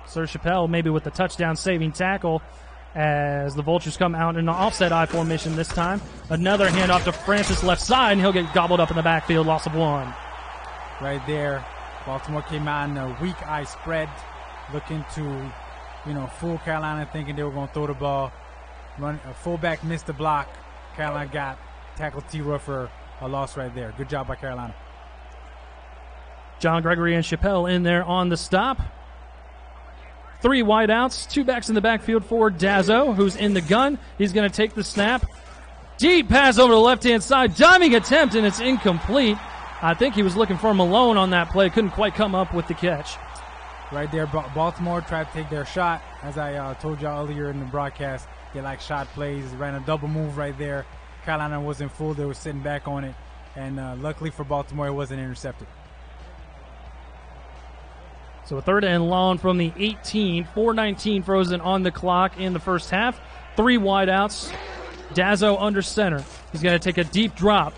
Sir Chappelle maybe with the touchdown saving tackle as the Vultures come out in an offset I formation this time. Another handoff to Francis left side, and he'll get gobbled up in the backfield, loss of 1. Right there, Baltimore came out in a weak I spread, looking to, fool Carolina, thinking they were going to throw the ball. A fullback missed the block. Carolina tackled T-Roy for a loss right there. Good job by Carolina. John Gregory and Chappelle in there on the stop. 3 wideouts, 2 backs in the backfield for Dazzo, who's in the gun. He's going to take the snap. Deep pass over the left-hand side. Diving attempt, and it's incomplete. I think he was looking for Malone on that play. Couldn't quite come up with the catch. Right there, Baltimore tried to take their shot. As I told y'all earlier in the broadcast, they like shot plays. Ran a double move right there. Carolina wasn't full. They were sitting back on it. And luckily for Baltimore, it wasn't intercepted. So a 3rd and long from the 18. 4:19 frozen on the clock in the first half. 3 wideouts. Dazzo under center. He's going to take a deep drop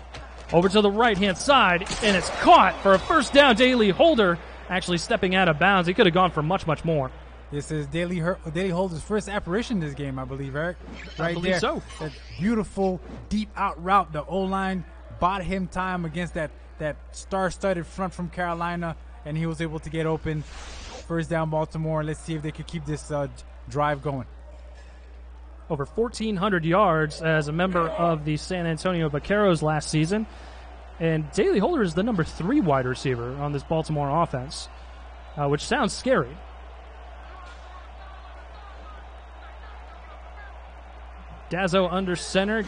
over to the right-hand side, and it's caught for a first down. Daly Holder actually stepping out of bounds. He could have gone for much, much more. This is Daly Holder's first apparition this game, I believe, Eric. Right, I believe there. So. That beautiful deep out route. The O-line bought him time against that star-studded front from Carolina, and he was able to get open. First down, Baltimore. Let's see if they could keep this drive going. Over 1,400 yards as a member of the San Antonio Vaqueros last season. And Daly Holder is the number 3 wide receiver on this Baltimore offense, which sounds scary. Dazzo under center.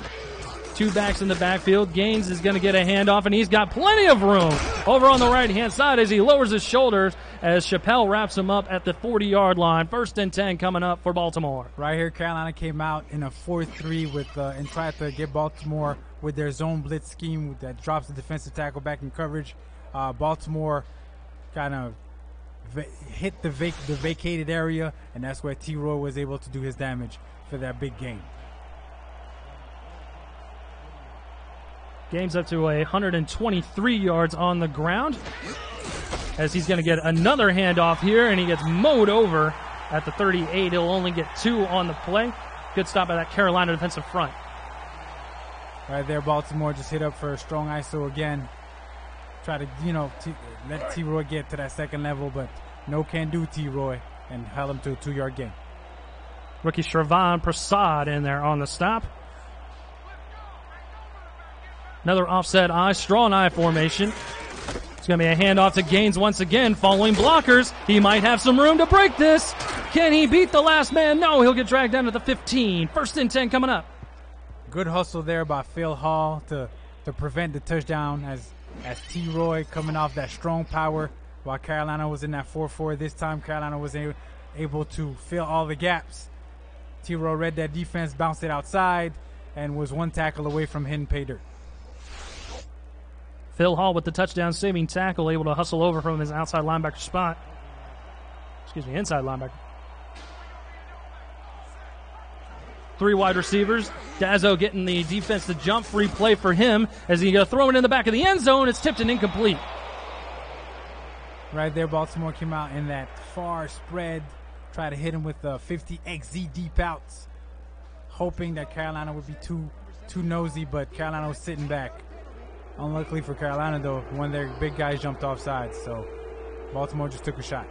2 backs in the backfield. Gaines is going to get a handoff, and he's got plenty of room over on the right-hand side as he lowers his shoulders as Chappelle wraps him up at the 40-yard line. 1st and 10 coming up for Baltimore. Right here, Carolina came out in a 4-3 and tried to get Baltimore with their zone blitz scheme that drops the defensive tackle back in coverage. Baltimore kind of hit the vacated area, and that's where T-Roy was able to do his damage for that big gain. Game's up to 123 yards on the ground as he's going to get another handoff here, and he gets mowed over at the 38. He'll only get 2 on the play. Good stop by that Carolina defensive front. Right there, Baltimore just hit up for a strong ISO again. Try to, let T-Roy get to that second level, but no can do T-Roy, and held him to a 2-yard gain. Rookie Shravan Prasad in there on the stop. Another offset eye, straw and eye formation. It's going to be a handoff to Gaines once again, following blockers. He might have some room to break this. Can he beat the last man? No, he'll get dragged down to the 15. 1st and 10 coming up. Good hustle there by Phil Hall to prevent the touchdown as T-Roy coming off that strong power while Carolina was in that 4-4. This time Carolina was able to fill all the gaps. T-Roy read that defense, bounced it outside, and was 1 tackle away from hitting pay dirt. Phil Hall with the touchdown-saving tackle, able to hustle over from his outside linebacker spot. Inside linebacker. 3 wide receivers. Dazzo getting the defense to jump. Free play for him as he's going to throw it in the back of the end zone. It's tipped and incomplete. Right there, Baltimore came out in that far spread. Try to hit him with 50 XZ deep outs, hoping that Carolina would be too nosy, but Carolina was sitting back. Unluckily for Carolina, though, one of their big guys jumped off sides, so Baltimore just took a shot.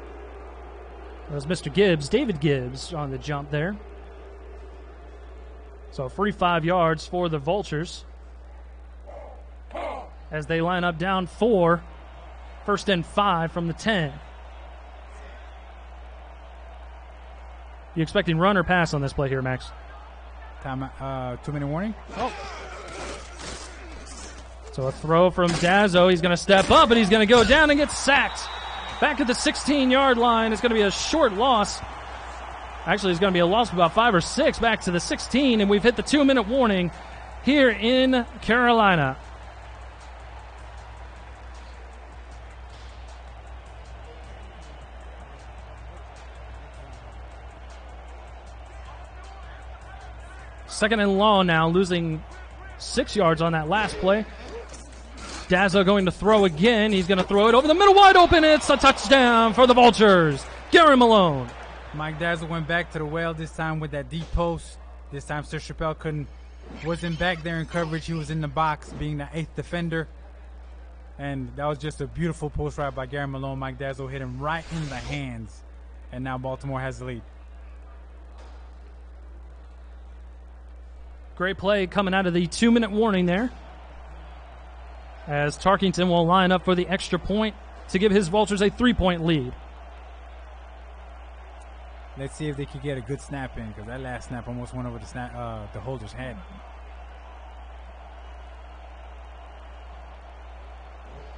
That was Mr. Gibbs, David Gibbs, on the jump there. So free 5 yards for the Vultures as they line up down 4. 1st and 5 from the 10. You expecting run or pass on this play here, Max? Time, 2-minute warning. Oh. So a throw from Dazzo. He's going to step up, and he's going to go down and get sacked. Back at the 16-yard line. It's going to be a short loss. Actually, it's going to be a loss of about 5 or 6 back to the 16, and we've hit the 2-minute warning here in Carolina. Second and long now, losing 6 yards on that last play. Dazzo going to throw again. He's going to throw it over the middle, wide open. It's a touchdown for the Vultures. Gary Malone. Mike Dazzo went back to the well this time with that deep post. This time Sir Chappelle wasn't back there in coverage. He was in the box being the 8th defender. And that was just a beautiful post route by Gary Malone. Mike Dazzo hit him right in the hands. And now Baltimore has the lead. Great play coming out of the 2-minute warning there, as Tarkington will line up for the extra point to give his Vultures a 3-point lead. Let's see if they could get a good snap in, because that last snap almost went over the holder's head.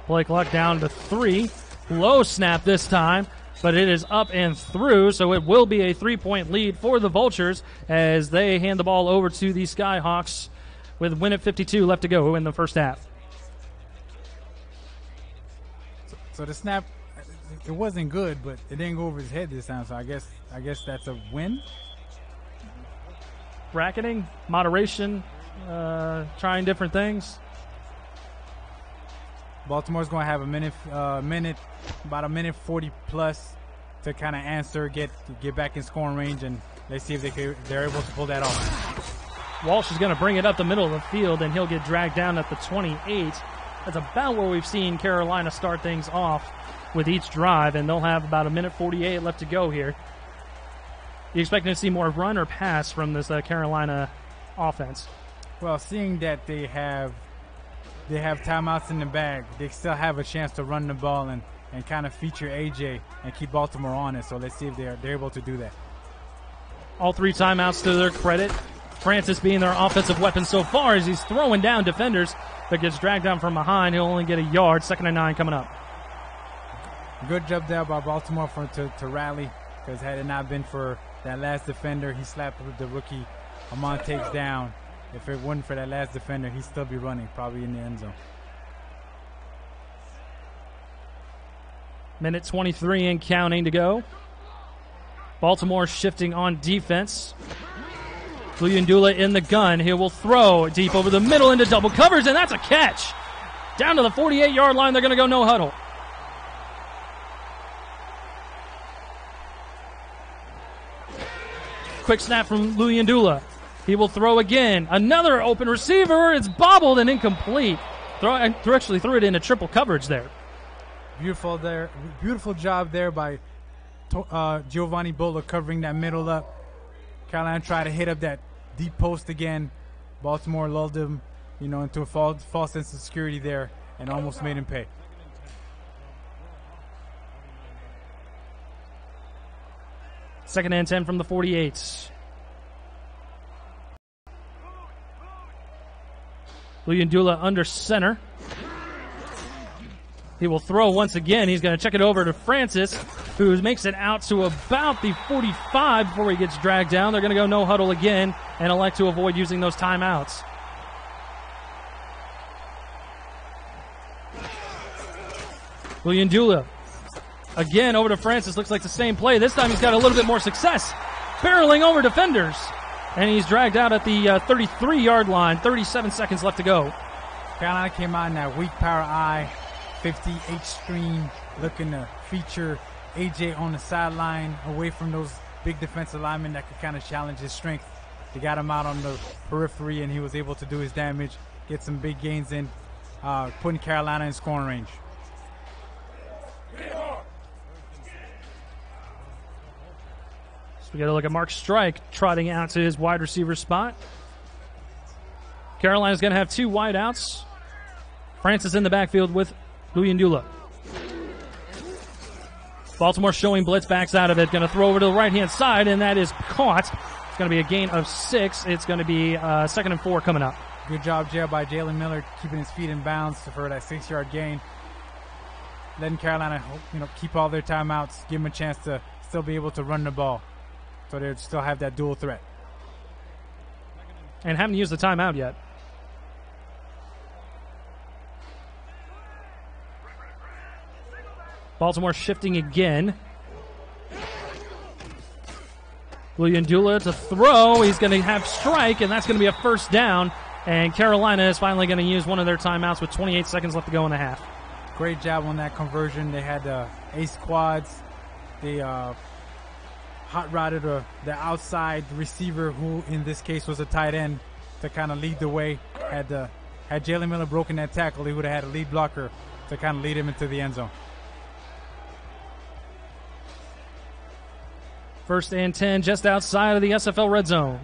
Play clock down to 3. Low snap this time. but it is up and through, so it will be a 3-point lead for the Vultures as they hand the ball over to the Skyhawks with 1:52 left to go in the first half. So the snap, it wasn't good, but it didn't go over his head this time, so I guess that's a win. Bracketing, moderation, trying different things. Baltimore's going to have about a minute 40 plus to kind of answer, get back in scoring range, and let's see if they're able to pull that off. Walsh is going to bring it up the middle of the field, and he'll get dragged down at the 28. That's about where we've seen Carolina start things off with each drive, and they'll have about a minute 48 left to go here. You expecting to see more run or pass from this Carolina offense? Well, seeing that they have timeouts in the bag, they still have a chance to run the ball and kind of feature AJ and keep Baltimore on it. So let's see if they're able to do that. All 3 timeouts to their credit. Francis being their offensive weapon so far as he's throwing down defenders, but gets dragged down from behind. He'll only get a yard. 2nd and 9 coming up. Good job there by Baltimore to rally, because had it not been for that last defender, he slapped the rookie Amon takes down. If it wasn't for that last defender, he'd still be running, probably in the end zone. Minute 23 and counting to go. Baltimore shifting on defense. Luyendula in the gun. He will throw deep over the middle into double covers, and that's a catch. Down to the 48-yard line. They're going to go no huddle. Quick snap from Luyendula. He will throw again. Another open receiver. It's bobbled and incomplete. Actually threw it into triple coverage there. Beautiful job there by Giovanni Bola covering that middle up. Carolina tried to hit up that deep post again. Baltimore lulled him, into a false sense of security there and almost made him pay. Second and 10 from the 48. Luyendula under center. He will throw once again. He's going to check it over to Francis, who makes it out to about the 45 before he gets dragged down. They're going to go no huddle again and elect to avoid using those timeouts. Luyendula again over to Francis. Looks like the same play. This time he's got a little bit more success. Barreling over defenders. And he's dragged out at the 33-yard line. 37 seconds left to go. Carolina came out in that weak power I, 50H screen, looking to feature AJ on the sideline, away from those big defensive linemen that could kind of challenge his strength. They got him out on the periphery, and he was able to do his damage, get some big gains in, putting Carolina in scoring range. We got to look at Mark Strike trotting out to his wide receiver spot. Carolina's going to have 2 wideouts. Francis in the backfield with Luyendula. Baltimore showing blitz, backs out of it. Going to throw over to the right-hand side, and that is caught. It's going to be a gain of 6. It's going to be 2nd and 4 coming up. Good job, Jail, by Jalen Miller, keeping his feet in bounds for that 6-yard gain. Letting Carolina, keep all their timeouts, give them a chance to still be able to run the ball. So they still have that dual threat. And haven't used the timeout yet. Baltimore shifting again. Luyendula to throw. He's going to have Strike, and that's going to be a first down. And Carolina is finally going to use one of their timeouts with 28 seconds left to go in the half. Great job on that conversion. They had ace quads. They hot rodded the outside receiver, who in this case was a tight end, to kind of lead the way. Had Jalen Miller broken that tackle, he would have had a lead blocker to kind of lead him into the end zone. 1st and 10 just outside of the SFL red zone.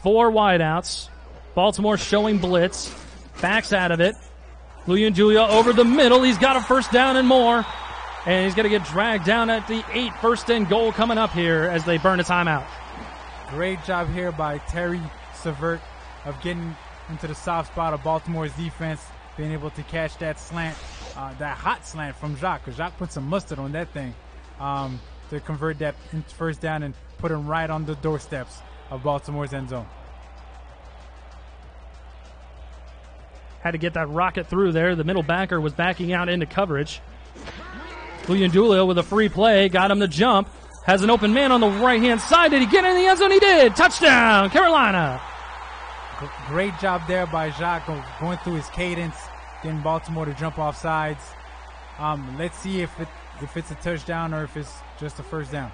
4 wideouts. Baltimore showing blitz. Backs out of it. Luyendula over the middle. He's got a first down and more. And he's going to get dragged down at the 8. 1st and goal coming up here as they burn a timeout. Great job here by Terry Savert of getting into the soft spot of Baltimore's defense, being able to catch that slant that hot slant from Jacques, because Jacques put some mustard on that thing to convert that first down and put him right on the doorsteps of Baltimore's end zone. Had to get that rocket through there. The middle backer was backing out into coverage. Uyundulia with a free play, got him to jump. Has an open man on the right-hand side. Did he get in the end zone? He did. Touchdown, Carolina. Great job there by Jacques going through his cadence, getting Baltimore to jump off sides. Let's see if it's a touchdown or if it's just a first down.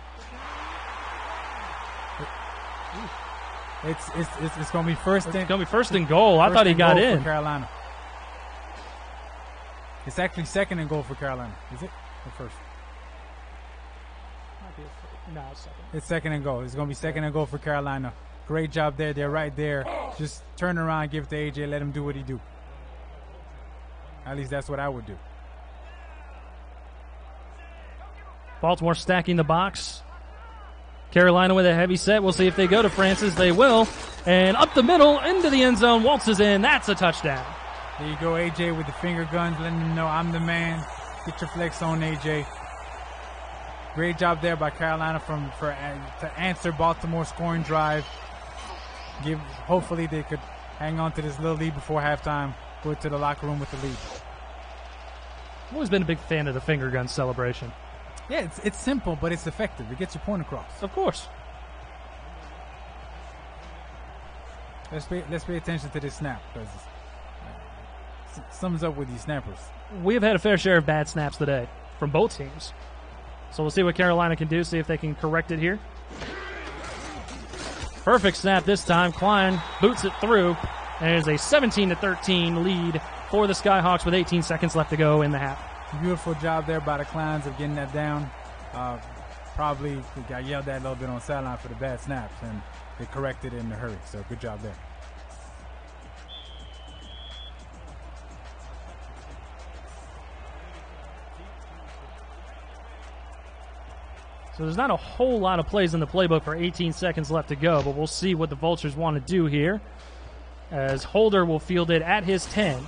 It's going to be first. It's going to be first and goal. I thought he got in. For Carolina. It's actually second and goal for Carolina. Is it? Or first? No, second. It's second and goal. It's going to be second and goal for Carolina. Great job there. They're right there. Just turn around, give it to AJ, let him do what he do. At least that's what I would do. Baltimore stacking the box. Carolina with a heavy set. We'll see if they go to Francis. They will. And up the middle, into the end zone. Waltzes in. That's a touchdown. There you go, AJ with the finger guns, letting them know I'm the man. Get your flex on, AJ. Great job there by Carolina to answer Baltimore's scoring drive. Hopefully they could hang on to this little lead before halftime. Go to the locker room with the lead. I've always been a big fan of the finger gun celebration. Yeah, it's simple, but it's effective. It gets your point across. Of course. Let's pay attention to this snap, because something's up with these snappers. We have had a fair share of bad snaps today from both teams. So we'll see what Carolina can do, see if they can correct it here. Perfect snap this time. Cline boots it through, and it is a 17-13 lead for the Skyhawks with 18 seconds left to go in the half. Beautiful job there by the Clines of getting that down. Probably got yelled at a little bit on the sideline for the bad snaps, and they corrected it in a hurry. So good job there. So there's not a whole lot of plays in the playbook for 18 seconds left to go, but we'll see what the Vultures want to do here, as Holder will field it at his 10.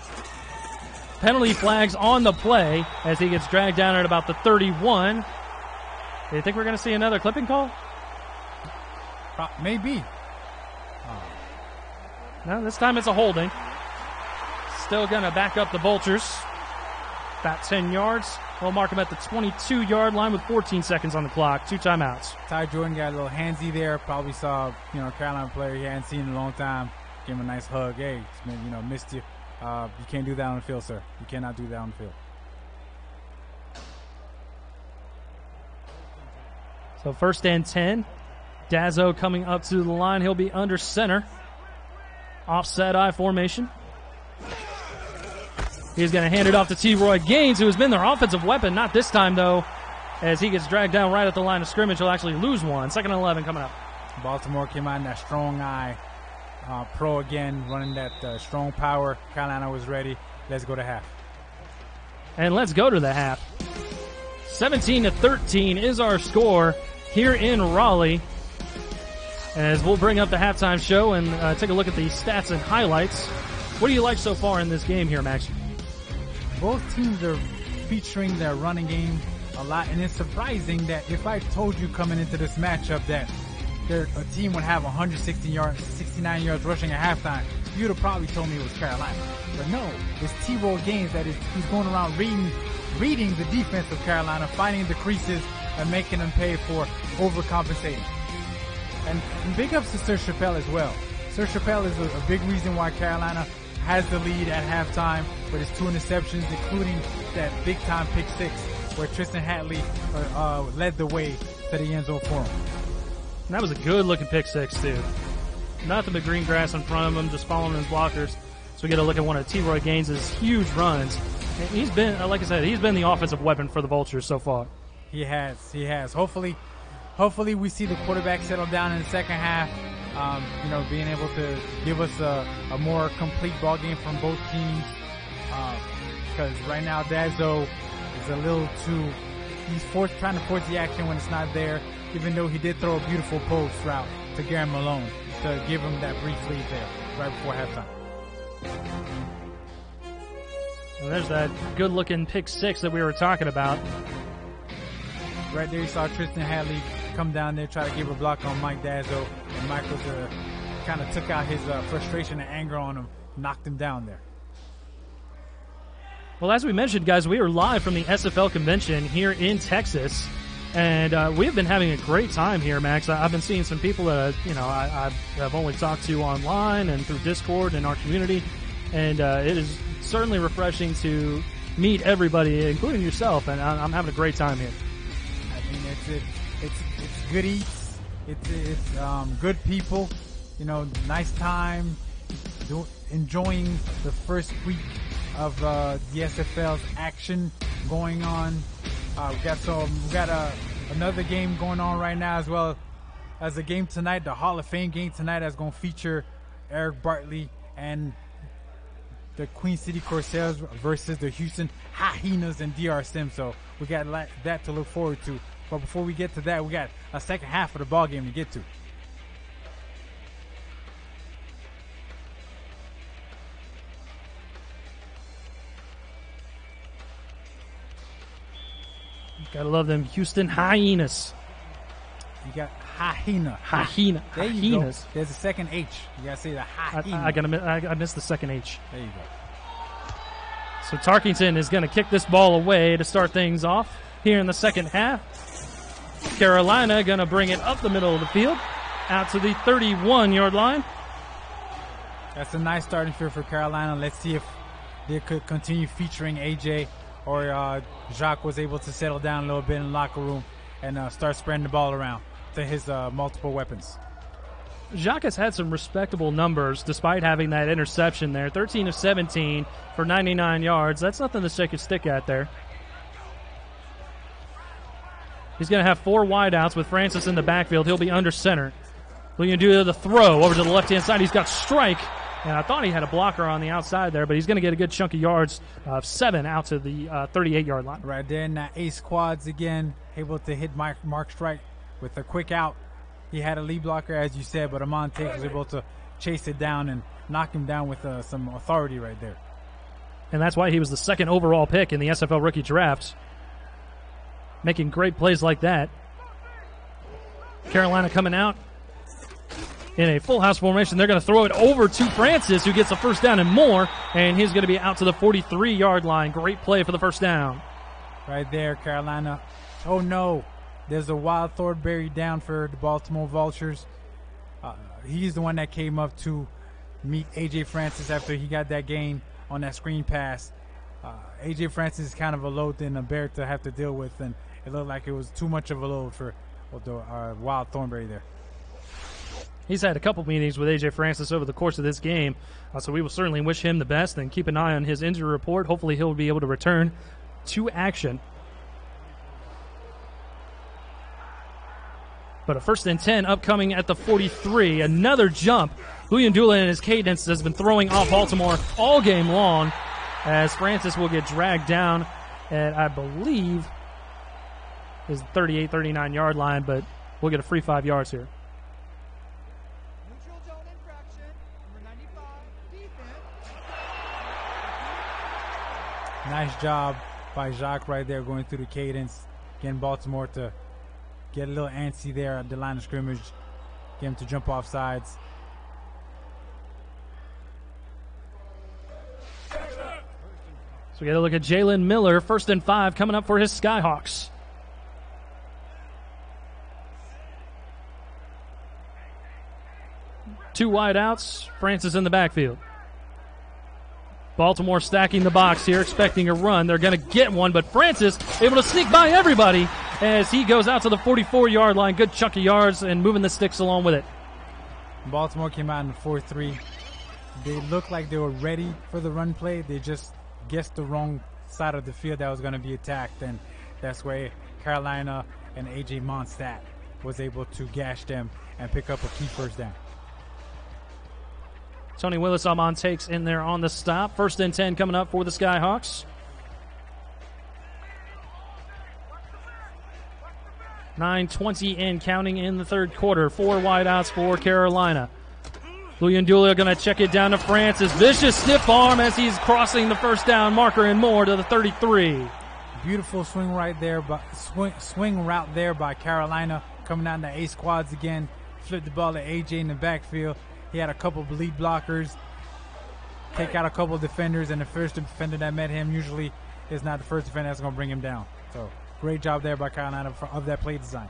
Penalty flags on the play as he gets dragged down at about the 31. Do you think we're going to see another clipping call? Maybe. No, this time it's a holding. Still going to back up the Vultures. About 10 yards. We'll mark him at the 22-yard line with 14 seconds on the clock. 2 timeouts. Ty Jordan got a little handsy there. Probably saw, a Carolina player he hadn't seen in a long time. Gave him a nice hug. Hey, missed you. You can't do that on the field, sir. You cannot do that on the field. So 1st and 10. Dazzo coming up to the line. He'll be under center. Offset I formation. He's going to hand it off to T-Roy Gaines, who has been their offensive weapon. Not this time, though, as he gets dragged down right at the line of scrimmage. He'll actually lose one. 2nd and 11 coming up. Baltimore came out in that strong eye. Pro again, running that strong power. Carolina was ready. Let's go to half. And let's go to the half. 17-13 is our score here in Raleigh. As we'll bring up the halftime show and take a look at the stats and highlights. What do you like so far in this game here, Max? Both teams are featuring their running game a lot, and it's surprising that if I told you coming into this matchup that a team would have 69 yards rushing at halftime, you'd have probably told me it was Carolina. But no, it's T-Roy Gaines that he's going around reading the defense of Carolina, finding the creases and making them pay for overcompensating. And big ups to Sir Chappelle as well. Sir Chappelle is a big reason why Carolina has the lead at halftime with his 2 interceptions, including that big-time pick 6 where Tristan Hatley led the way to the end zone for him. And that was a good-looking pick 6, too. Nothing but green grass in front of him, just following his blockers. So we get a look at one of T-Roy Gaines' huge runs. And he's been, like I said, he's been the offensive weapon for the Vultures so far. He has. Hopefully we see the quarterback settle down in the second half. Being able to give us a more complete ball game from both teams. Because right now Dazzo is a little too, he's trying to force the action when it's not there, even though he did throw a beautiful post route to Gary Malone to give him that brief lead there right before halftime. And there's that good-looking pick six that we were talking about. Right there, you saw Tristan Hadley come down there, try to give a block on Mike Dazzo, and Mike was kind of took out his frustration and anger on him, knocked him down there. Well, as we mentioned, guys, we are live from the SFL convention here in Texas, and we have been having a great time here, Max. I've been seeing some people that I've only talked to online and through Discord and our community, and it is certainly refreshing to meet everybody, including yourself, and I'm having a great time here. I mean, it's good eats, it's good people, nice time, enjoying the first week of the SFL's action going on. We got another game going on right now, as well as a game tonight, the Hall of Fame game tonight, that's going to feature Eric Bartley and the Queen City Corsairs versus the Houston Hyenas and DR Sim. So we got that to look forward to. But before we get to that, we got a second half of the ball game to get to. Gotta love them Houston Hyenas. You got hyena. Hyena. There you Hyenas. go. There's a second H. You gotta say the hyena. I missed the second H. There you go. So Tarkington is going to kick this ball away to start things off here in the second half. Carolina going to bring it up the middle of the field, out to the 31-yard line. That's a nice starting field for Carolina. Let's see if they could continue featuring AJ, or Jacques was able to settle down a little bit in the locker room and start spreading the ball around to his multiple weapons. Jacques has had some respectable numbers despite having that interception there. 13 of 17 for 99 yards. That's nothing to shake a stick at there. He's going to have 4 wideouts with Francis in the backfield. He'll be under center. Looking to do the throw over to the left-hand side. He's got strike, and I thought he had a blocker on the outside there, but he's going to get a good chunk of yards, 7 out to the 38-yard line. Right there in that ace quads again, able to hit Mark Strike with a quick out. He had a lead blocker, as you said, but Amon Tate was able to chase it down and knock him down with some authority right there. And that's why he was the second overall pick in the SFL rookie draft. Making great plays like that. Carolina coming out in a full house formation. They're going to throw it over to Francis, who gets a first down and more, and he's going to be out to the 43-yard line. Great play for the first down. Right there, Carolina. Oh, no. There's a Wild Thornberry down for the Baltimore Vultures. He's the one that came up to meet A.J. Francis after he got that gain on that screen pass. A.J. Francis is kind of a load and a bear to have to deal with, and it looked like it was too much of a load for the Wild Thornberry there. He's had a couple meetings with A.J. Francis over the course of this game, so we will certainly wish him the best and keep an eye on his injury report. Hopefully he'll be able to return to action. But a 1st and 10 upcoming at the 43. Another jump. Huyandula and his cadence has been throwing off Baltimore all game long, as Francis will get dragged down at, I believe, his 38, 39-yard line, but we'll get a free 5 yards here. Neutral zone infraction, number 95, defense. Nice job by Jacques right there going through the cadence, getting Baltimore to get a little antsy there at the line of scrimmage, get him to jump off sides. So we got to look at Jalen Miller, 1st and 5, coming up for his Skyhawks. Two wideouts, Francis in the backfield. Baltimore stacking the box here, expecting a run. They're going to get one, but Francis able to sneak by everybody as he goes out to the 44-yard line. Good chunk of yards and moving the sticks along with it. Baltimore came out in the 4-3. They looked like they were ready for the run play. They just guessed the wrong side of the field that was going to be attacked, and that's where Carolina and A.J. Mondstadt was able to gash them and pick up a key first down. Tony Willis Amon takes in there on the stop. 1st and 10 coming up for the Skyhawks. 9:20 and counting in the third quarter. 4 wideouts for Carolina. Luyendula going to check it down to Francis. Vicious stiff arm as he's crossing the first down marker and more to the 33. Beautiful swing right there, but swing route there by Carolina, coming out in the A squads again. Flipped the ball to AJ in the backfield. He had a couple of lead blockers, take out a couple of defenders, and the first defender that met him usually is not the first defender that's going to bring him down. So great job there by Carolina of that play design.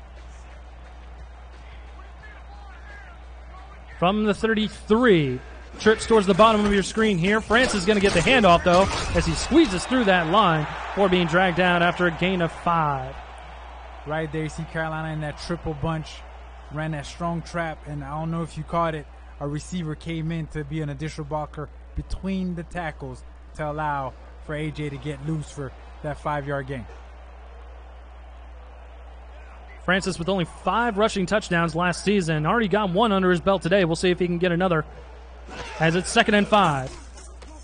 From the 33, trips towards the bottom of your screen here. Francis is going to get the handoff, though, as he squeezes through that line before being dragged down after a gain of 5. Right there, you see Carolina in that triple bunch, ran that strong trap, and I don't know if you caught it, a receiver came in to be an additional blocker between the tackles to allow for AJ to get loose for that 5-yard gain. Francis with only 5 rushing touchdowns last season. Already got 1 under his belt today. We'll see if he can get another as it's 2nd and 5.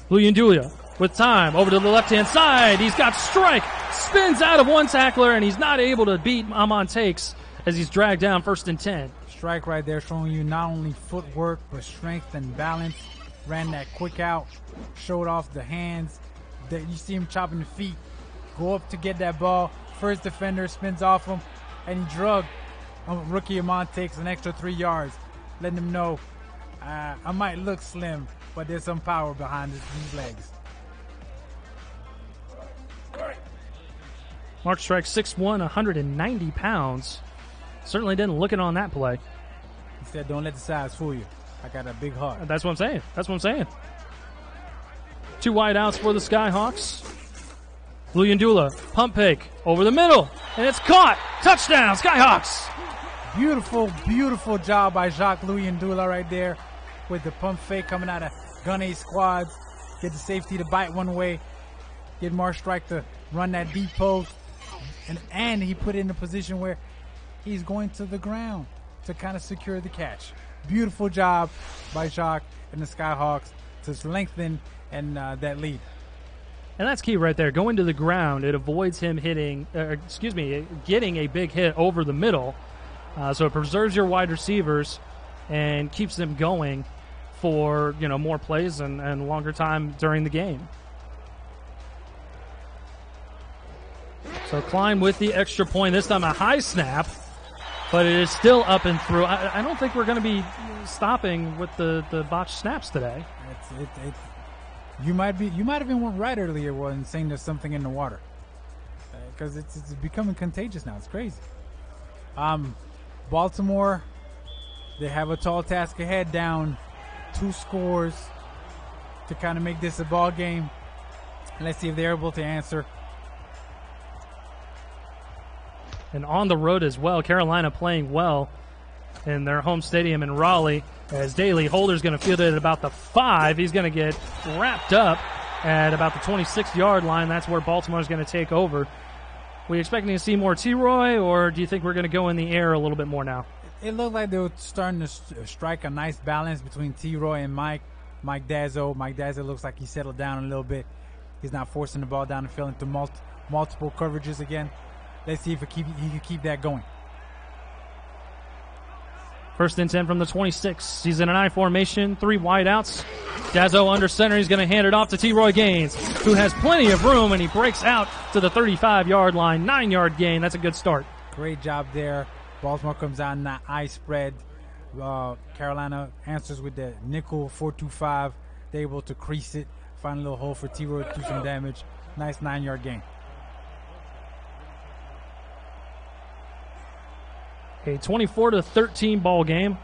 Luyendula with time over to the left-hand side. He's got strike, spins out of one tackler, and he's not able to beat Amon Takes as he's dragged down 1st and 10. Strike right there showing you not only footwork but strength and balance. Ran that quick out, showed off the hands. That you see him chopping the feet, go up to get that ball. First defender spins off him, and he drug rookie Amon Takes an extra 3 yards, letting him know I might look slim, but there's some power behind these legs. Mark Strike 6'1", 190 pounds. Certainly didn't look it on that play. He said, don't let the size fool you. I got a big heart. That's what I'm saying. That's what I'm saying. 2 wide outs for the Skyhawks. Luyendula, pump fake over the middle, and it's caught. Touchdown, Skyhawks. Beautiful, beautiful job by Jacques Luyendula right there with the pump fake coming out of gun A squads. Get the safety to bite one way. Get Mark Strike to run that deep post. And he put it in a position where he's going to the ground to kind of secure the catch. Beautiful job by Jacques and the Skyhawks to lengthen and that lead. And that's key right there. Going to the ground, it avoids him getting a big hit over the middle. So it preserves your wide receivers and keeps them going for more plays and longer time during the game. So Cline with the extra point, this time a high snap, but it is still up and through. I don't think we're going to be stopping with the botched snaps today. You might have been right earlier when saying there's something in the water, because it's becoming contagious now. It's crazy. Baltimore, they have a tall task ahead, down 2 scores to kind of make this a ball game. Let's see if they're able to answer. And on the road as well, Carolina playing well in their home stadium in Raleigh, as Daly Holder's going to field it at about the 5. He's going to get wrapped up at about the 26-yard line. That's where Baltimore's going to take over. We expecting to see more T-Roy, or do you think we're going to go in the air a little bit more now? It looked like they were starting to strike a nice balance between T-Roy and Mike Dazzo. Mike Dazzo looks like he settled down a little bit. He's not forcing the ball down the field into multiple coverages again. Let's see if he can keep that going. 1st and 10 from the 26. He's in an I formation, 3 wide outs. Dazzo under center. He's going to hand it off to T-Roy Gaines, who has plenty of room, and he breaks out to the 35-yard line. 9-yard gain. That's a good start. Great job there. Baltimore comes out in that I spread. Carolina answers with the nickel 4-2-5. They're able to crease it, find a little hole for T-Roy to do some damage. Nice 9-yard gain. A 24-13 ball game.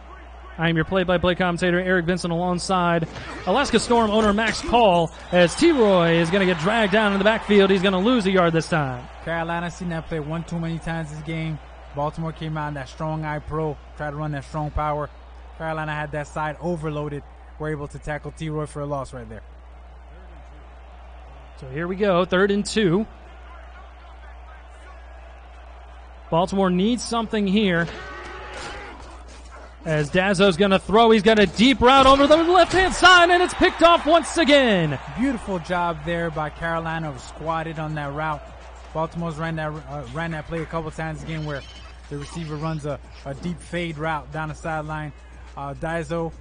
I am your play-by-play commentator, Eric Vinson, alongside Alaska Storm owner Max Paul, as T-Roy is going to get dragged down in the backfield. He's going to lose a yard this time. Carolina seen that play one too many times this game. Baltimore came out in that strong eye pro, tried to run that strong power. Carolina had that side overloaded. We're able to tackle T-Roy for a loss right there. So here we go, 3rd and 2. Baltimore needs something here, as Dazzo's going to throw. He's got a deep route over the left-hand side, and it's picked off once again. Beautiful job there by Carolina, squatted on that route. Baltimore's ran that play a couple times again, where the receiver runs a deep fade route down the sideline. Dazzo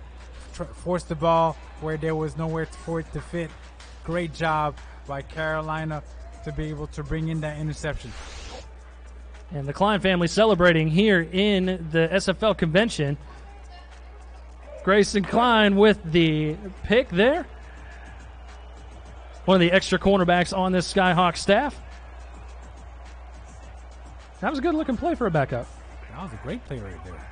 forced the ball where there was nowhere for it to fit. Great job by Carolina to be able to bring in that interception. And the Cline family celebrating here in the SFL convention. Grayson Cline with the pick there. One of the extra cornerbacks on this Skyhawk staff. That was a good-looking play for a backup. That was a great play right there.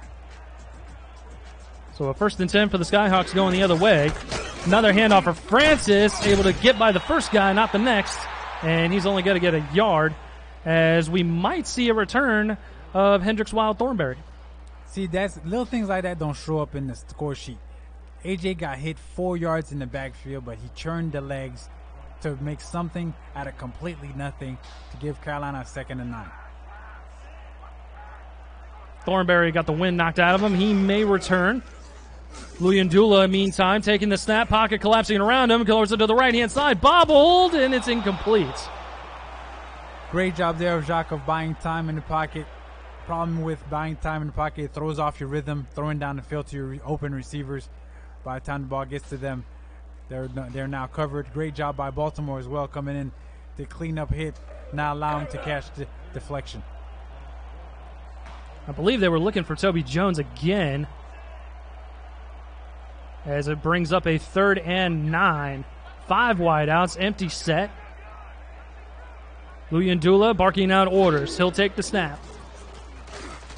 So a 1st and 10 for the Skyhawks going the other way. Another handoff for Francis, able to get by the first guy, not the next. And he's only going to get a yard, as we might see a return of Hendricks Wild Thornberry. See, that's little things like that don't show up in the score sheet. AJ got hit 4 yards in the backfield, but he churned the legs to make something out of completely nothing to give Carolina a 2nd and 9. Thornberry got the wind knocked out of him. He may return. Luyandula, meantime, taking the snap, pocket collapsing around him, goes to the right-hand side, bobbled, and it's incomplete. Great job there of Jacques of buying time in the pocket. Problem with buying time in the pocket, it throws off your rhythm, throwing down the field to your open receivers. By the time the ball gets to them, they're now covered. Great job by Baltimore as well, coming in to clean up hit, not allowing to catch the deflection. I believe they were looking for Toby Jones again, as it brings up a 3rd and 9. 5 wideouts, empty set. Luyandula barking out orders. He'll take the snap.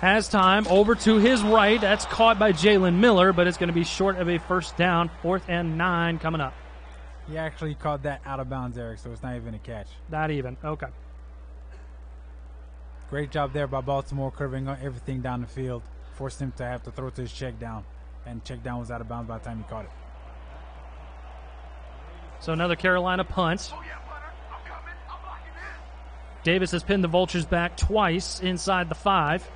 Has time, over to his right. That's caught by Jalen Miller, but it's going to be short of a 1st down. 4th and 9 coming up. He actually caught that out of bounds, Eric, so it's not even a catch. Not even, okay. Great job there by Baltimore, curving everything down the field. Forced him to have to throw to his check down. And check down was out of bounds by the time he caught it. So another Carolina punt. Davis has pinned the Vultures back twice inside the 5.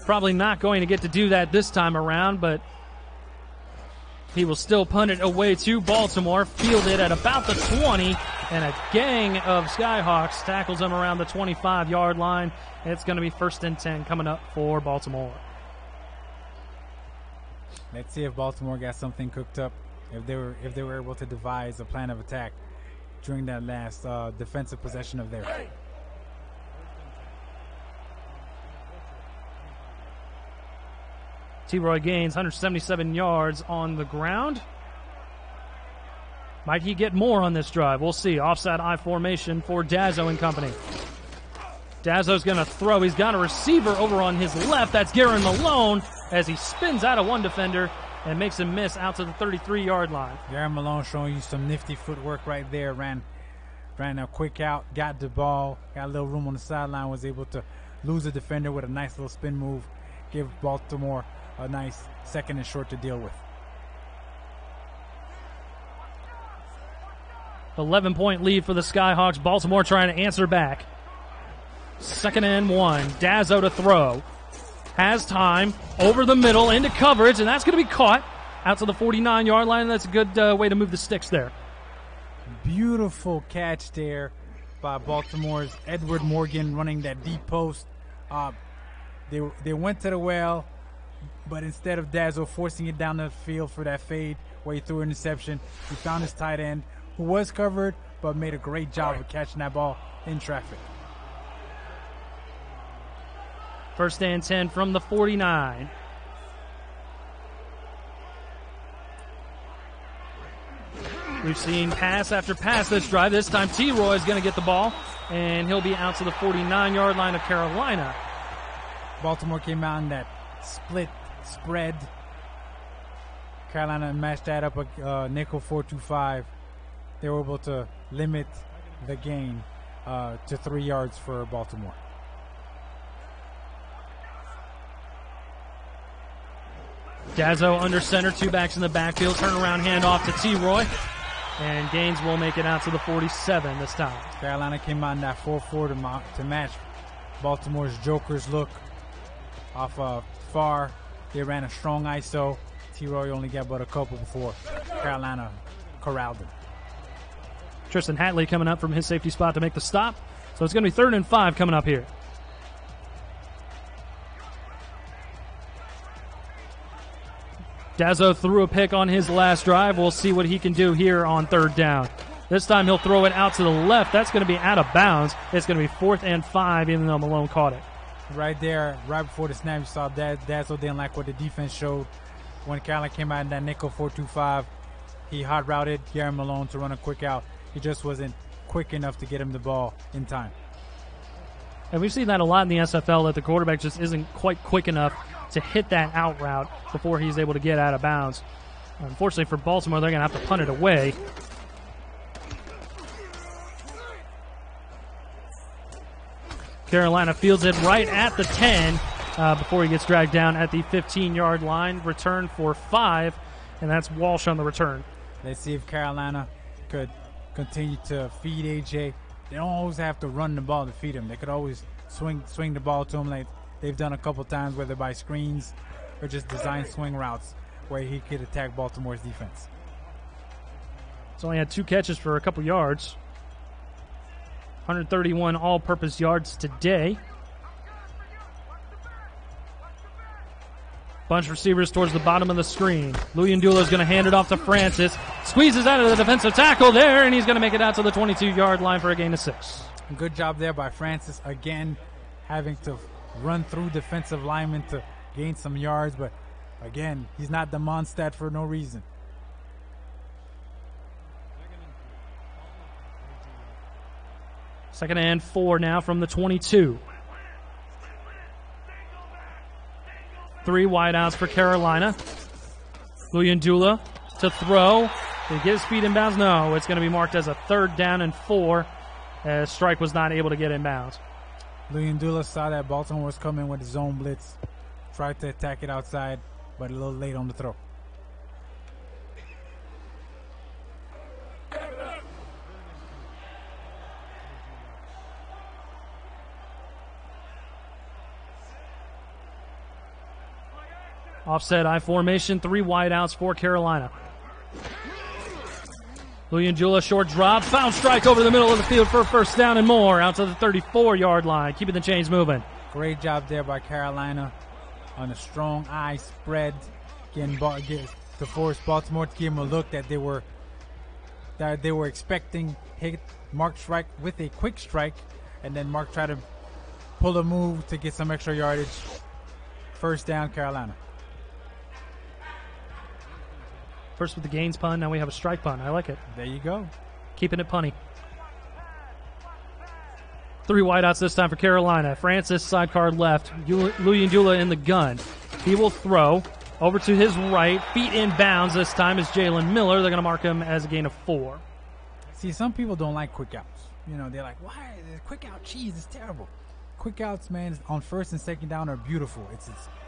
Probably not going to get to do that this time around, but he will still punt it away to Baltimore. Fielded at about the 20, and a gang of Skyhawks tackles him around the 25-yard line. It's going to be 1st and 10 coming up for Baltimore. Let's see if Baltimore got something cooked up. If they were able to devise a plan of attack during that last defensive possession of theirs. T-Roy gains 177 yards on the ground. Might he get more on this drive? We'll see. Offside I formation for Dazzo and company. Dazzo's going to throw. He's got a receiver over on his left. That's Garen Malone as he spins out of one defender and makes him miss out to the 33-yard line. Garen Malone showing you some nifty footwork right there. Ran a quick out, got the ball, got a little room on the sideline, was able to lose a defender with a nice little spin move. Give Baltimore a nice 2nd and short to deal with. 11-point lead for the Skyhawks. Baltimore trying to answer back. 2nd and 1. Dazzo to throw. Has time. Over the middle into coverage, and that's going to be caught out to the 49-yard line. That's a good way to move the sticks there. Beautiful catch there by Baltimore's Edward Morgan running that deep post. They went to the well, but instead of Dazzo forcing it down the field for that fade where he threw an interception, he found his tight end who was covered but made a great job of catching that ball in traffic. 1st and 10 from the 49. We've seen pass after pass this drive. This time T-Roy is going to get the ball, and he'll be out to the 49-yard line of Carolina. Baltimore came out in that split spread. Carolina matched that up a nickel 4-2-5. They were able to limit the gain to 3 yards for Baltimore. Dazzo under center, 2 backs in the backfield, turnaround handoff to T-Roy, and Gaines will make it out to the 47 this time. Carolina came out in that 4-4 to match Baltimore's Joker's look. Off far, they ran a strong ISO. T-Roy only got but a couple before Carolina corralled him. Tristan Hatley coming up from his safety spot to make the stop. So it's going to be 3rd and 5 coming up here. Dazzo threw a pick on his last drive. We'll see what he can do here on third down. This time he'll throw it out to the left. That's going to be out of bounds. It's going to be 4th and 5, even though Malone caught it. Right there, right before the snap, you saw Dazzo didn't like what the defense showed. When Carolina came out in that nickel 4-2-5, he hot routed Gary Malone to run a quick out. He just wasn't quick enough to get him the ball in time. And we've seen that a lot in the SFL, that the quarterback just isn't quite quick enough to hit that out route before he's able to get out of bounds. Unfortunately for Baltimore, they're going to have to punt it away. Carolina fields it right at the 10 before he gets dragged down at the 15-yard line. Return for 5, and that's Walsh on the return. Let's see if Carolina could continue to feed AJ. They don't always have to run the ball to feed him. They could always swing the ball to him like they've done a couple times, whether by screens or just design swing routes where he could attack Baltimore's defense. He's only had 2 catches for a couple yards. 131 all-purpose yards today. Bunch receivers towards the bottom of the screen. Luyendula is going to hand it off to Francis. Squeezes out of the defensive tackle there, and he's going to make it out to the 22-yard line for a gain of 6. Good job there by Francis. Again, having to run through defensive linemen to gain some yards, but again, he's not the Mondstadt for no reason. Second and 4 now from the 22. 3 wideouts for Carolina. Luyendula to throw. Did he get his feet in bounds? No, it's going to be marked as a 3rd down and 4, as Strike was not able to get in bounds. Luyendula saw that Baltimore was coming with a zone blitz. Tried to attack it outside, but a little late on the throw. Offset I formation, 3 wideouts for Carolina. Luyendula, short drop, found Strike over the middle of the field for a 1st down and more, out to the 34-yard line, keeping the chains moving. Great job there by Carolina on a strong eye spread, to force Baltimore to give him a look that they were expecting. Hit Mark Strike with a quick strike, and then Mark tried to pull a move to get some extra yardage. 1st down, Carolina. First with the Gaines punt, now we have a Strike punt. I like it. There you go. Keeping it punny. 3 wideouts this time for Carolina. Francis sidecar left. Luyendula in the gun. He will throw over to his right. Feet in bounds this time is Jalen Miller. They're going to mark him as a gain of 4. See, some people don't like quick outs. You know, they're like, why? Quick out cheese is terrible. Quick outs, man, on 1st and 2nd down are beautiful.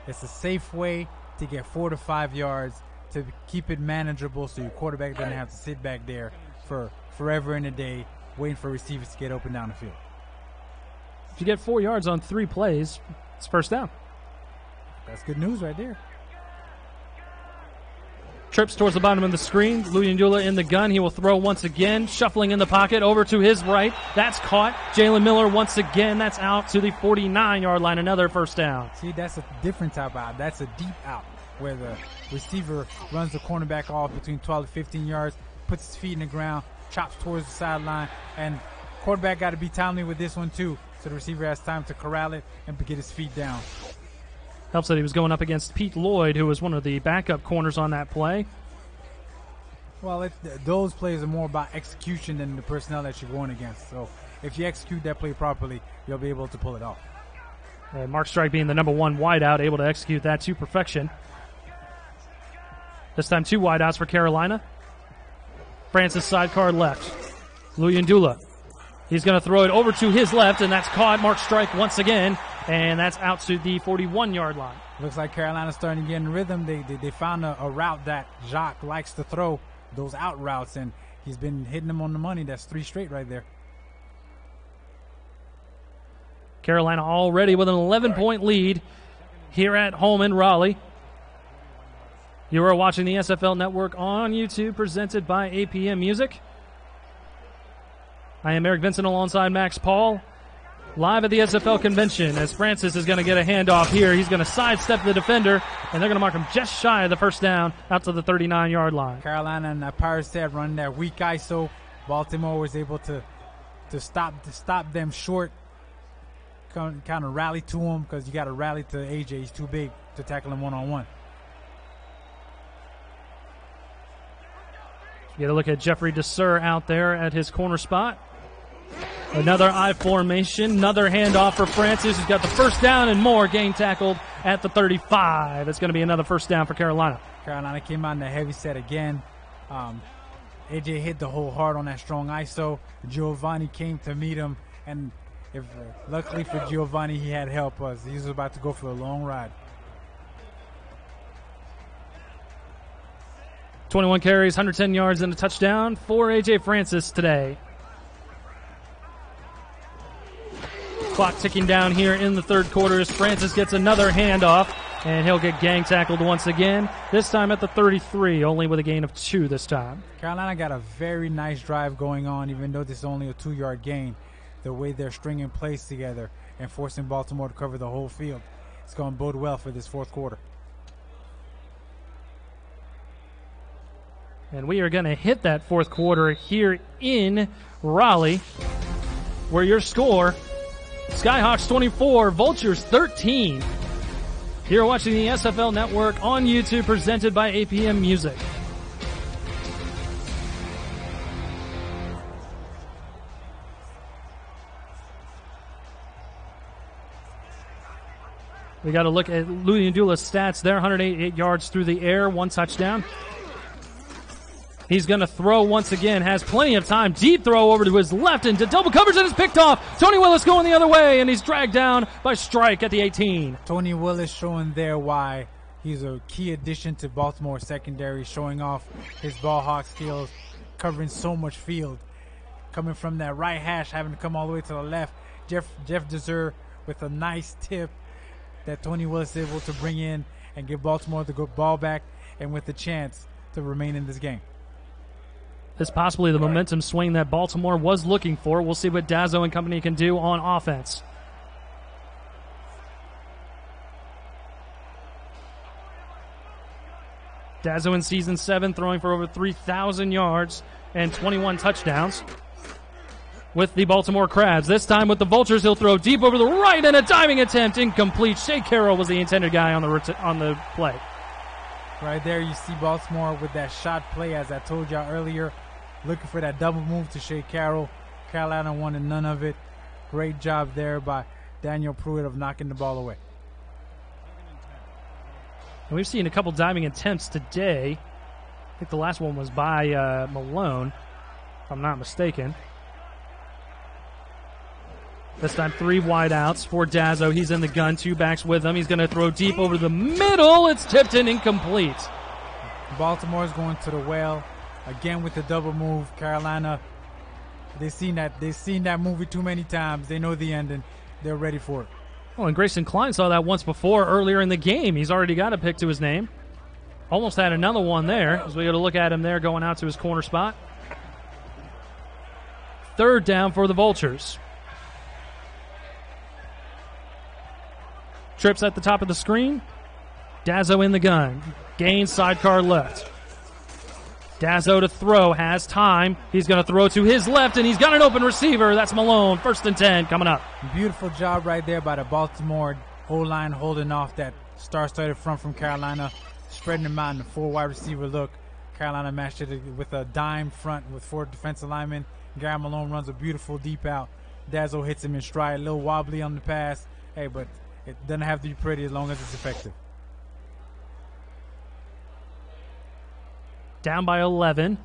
It's a safe way to get 4 to 5 yards, to keep it manageable so your quarterback doesn't have to sit back there for forever in a day waiting for receivers to get open down the field. If you get 4 yards on 3 plays, it's 1st down. That's good news right there. Trips towards the bottom of the screen. Luyendula in the gun. He will throw once again. Shuffling in the pocket over to his right. That's caught. Jalen Miller once again. That's out to the 49-yard line. Another 1st down. See, that's a different type of out. That's a deep out where the receiver runs the cornerback off between 12 to 15 yards, puts his feet in the ground, chops towards the sideline, and quarterback got to be timely with this one too, so the receiver has time to corral it and get his feet down. Helps that he was going up against Pete Lloyd, who was one of the backup corners on that play. Well, those plays are more about execution than the personnel that you're going against. So if you execute that play properly, you'll be able to pull it off. Mark Strike being the number 1 wideout, able to execute that to perfection. This time 2 wideouts for Carolina. Francis sidecar left. Luyendula. He's going to throw it over to his left, and that's caught. Mark Strike once again, and that's out to the 41-yard line. Looks like Carolina's starting to get in rhythm. They found a route that Jacques likes to throw, those out routes, and he's been hitting them on the money. That's 3 straight right there. Carolina already with an 11-point lead here at home in Raleigh. You are watching the SFL Network on YouTube, presented by APM Music. I am Eric Vinson alongside Max Paul. live at the SFL convention as Francis is going to get a handoff here. He's going to sidestep the defender, and they're going to mark him just shy of the first down out to the 39-yard line. Carolina and Pirates said running that weak ISO. Baltimore was able to stop them short, kind of rally to him, because you got to rally to AJ. He's too big to tackle him one-on-one. You get a look at Jeffrey DeSur out there at his corner spot. Another I formation, another handoff for Francis, who's got the first down and more. Gain tackled at the 35. It's going to be another first down for Carolina. Carolina came out in the heavy set again. AJ hit the hole hard on that strong ISO. Giovanni came to meet him, and luckily for Giovanni, he had help us. He was about to go for a long ride. 21 carries, 110 yards, and a touchdown for AJ Francis today. Clock ticking down here in the third quarter as Francis gets another handoff, and he'll get gang tackled once again, this time at the 33, only with a gain of 2 this time. Carolina got a very nice drive going on, even though this is only a 2-yard gain. The way they're stringing plays together and forcing Baltimore to cover the whole field, it's going to bode well for this fourth quarter. And we are going to hit that fourth quarter here in Raleigh, where your score, Skyhawks 24, Vultures 13. You're watching the SFL Network on YouTube, presented by APM Music. We got to look at Luyendula's stats there. 188 yards through the air, 1 touchdown. He's going to throw once again, has plenty of time. Deep throw over to his left into double coverage, and it's picked off. Tony Willis going the other way, and he's dragged down by Strike at the 18. Tony Willis showing there why he's a key addition to Baltimore secondary, showing off his ball hawk skills, covering so much field. Coming from that right hash, having to come all the way to the left. Jeff DeSur with a nice tip that Tony Willis is able to bring in and give Baltimore the good ball back, and with the chance to remain in this game. This possibly the momentum swing that Baltimore was looking for. We'll see what Dazzo and company can do on offense. Dazzo in season 7 throwing for over 3,000 yards and 21 touchdowns with the Baltimore Crabs. This time with the Vultures, he'll throw deep over the right, and a diving attempt incomplete. Shea Carroll was the intended guy on the play. Right there you see Baltimore with that shot play, as I told y'all earlier, looking for that double move to Shea Carroll. Carolina wanted none of it. Great job there by Daniel Pruitt of knocking the ball away. And we've seen a couple diving attempts today. I think the last one was by Malone, if I'm not mistaken. This time 3 wideouts for Dazzo. He's in the gun, 2 backs with him. He's going to throw deep over the middle. It's tipped and incomplete. Baltimore's going to the well again with the double move. Carolina, they've seen that movie too many times. They know the ending. They're ready for it. Oh, and James Cline saw that once before earlier in the game. He's already got a pick to his name. Almost had another one there, as we got to look at him there going out to his corner spot. 3rd down for the Vultures. Trips at the top of the screen. Dazzo in the gun. Gains sidecar left. Dazzo to throw, has time. He's going to throw to his left, and he's got an open receiver. That's Malone. 1st and 10 coming up. Beautiful job right there by the Baltimore O-line, holding off that star-studded front from Carolina, spreading them out in the 4 wide receiver look. Carolina matched it with a dime front with 4 defensive linemen. Gary Malone runs a beautiful deep out. Dazzo hits him in stride, a little wobbly on the pass. Hey, but it doesn't have to be pretty as long as it's effective. Down by 11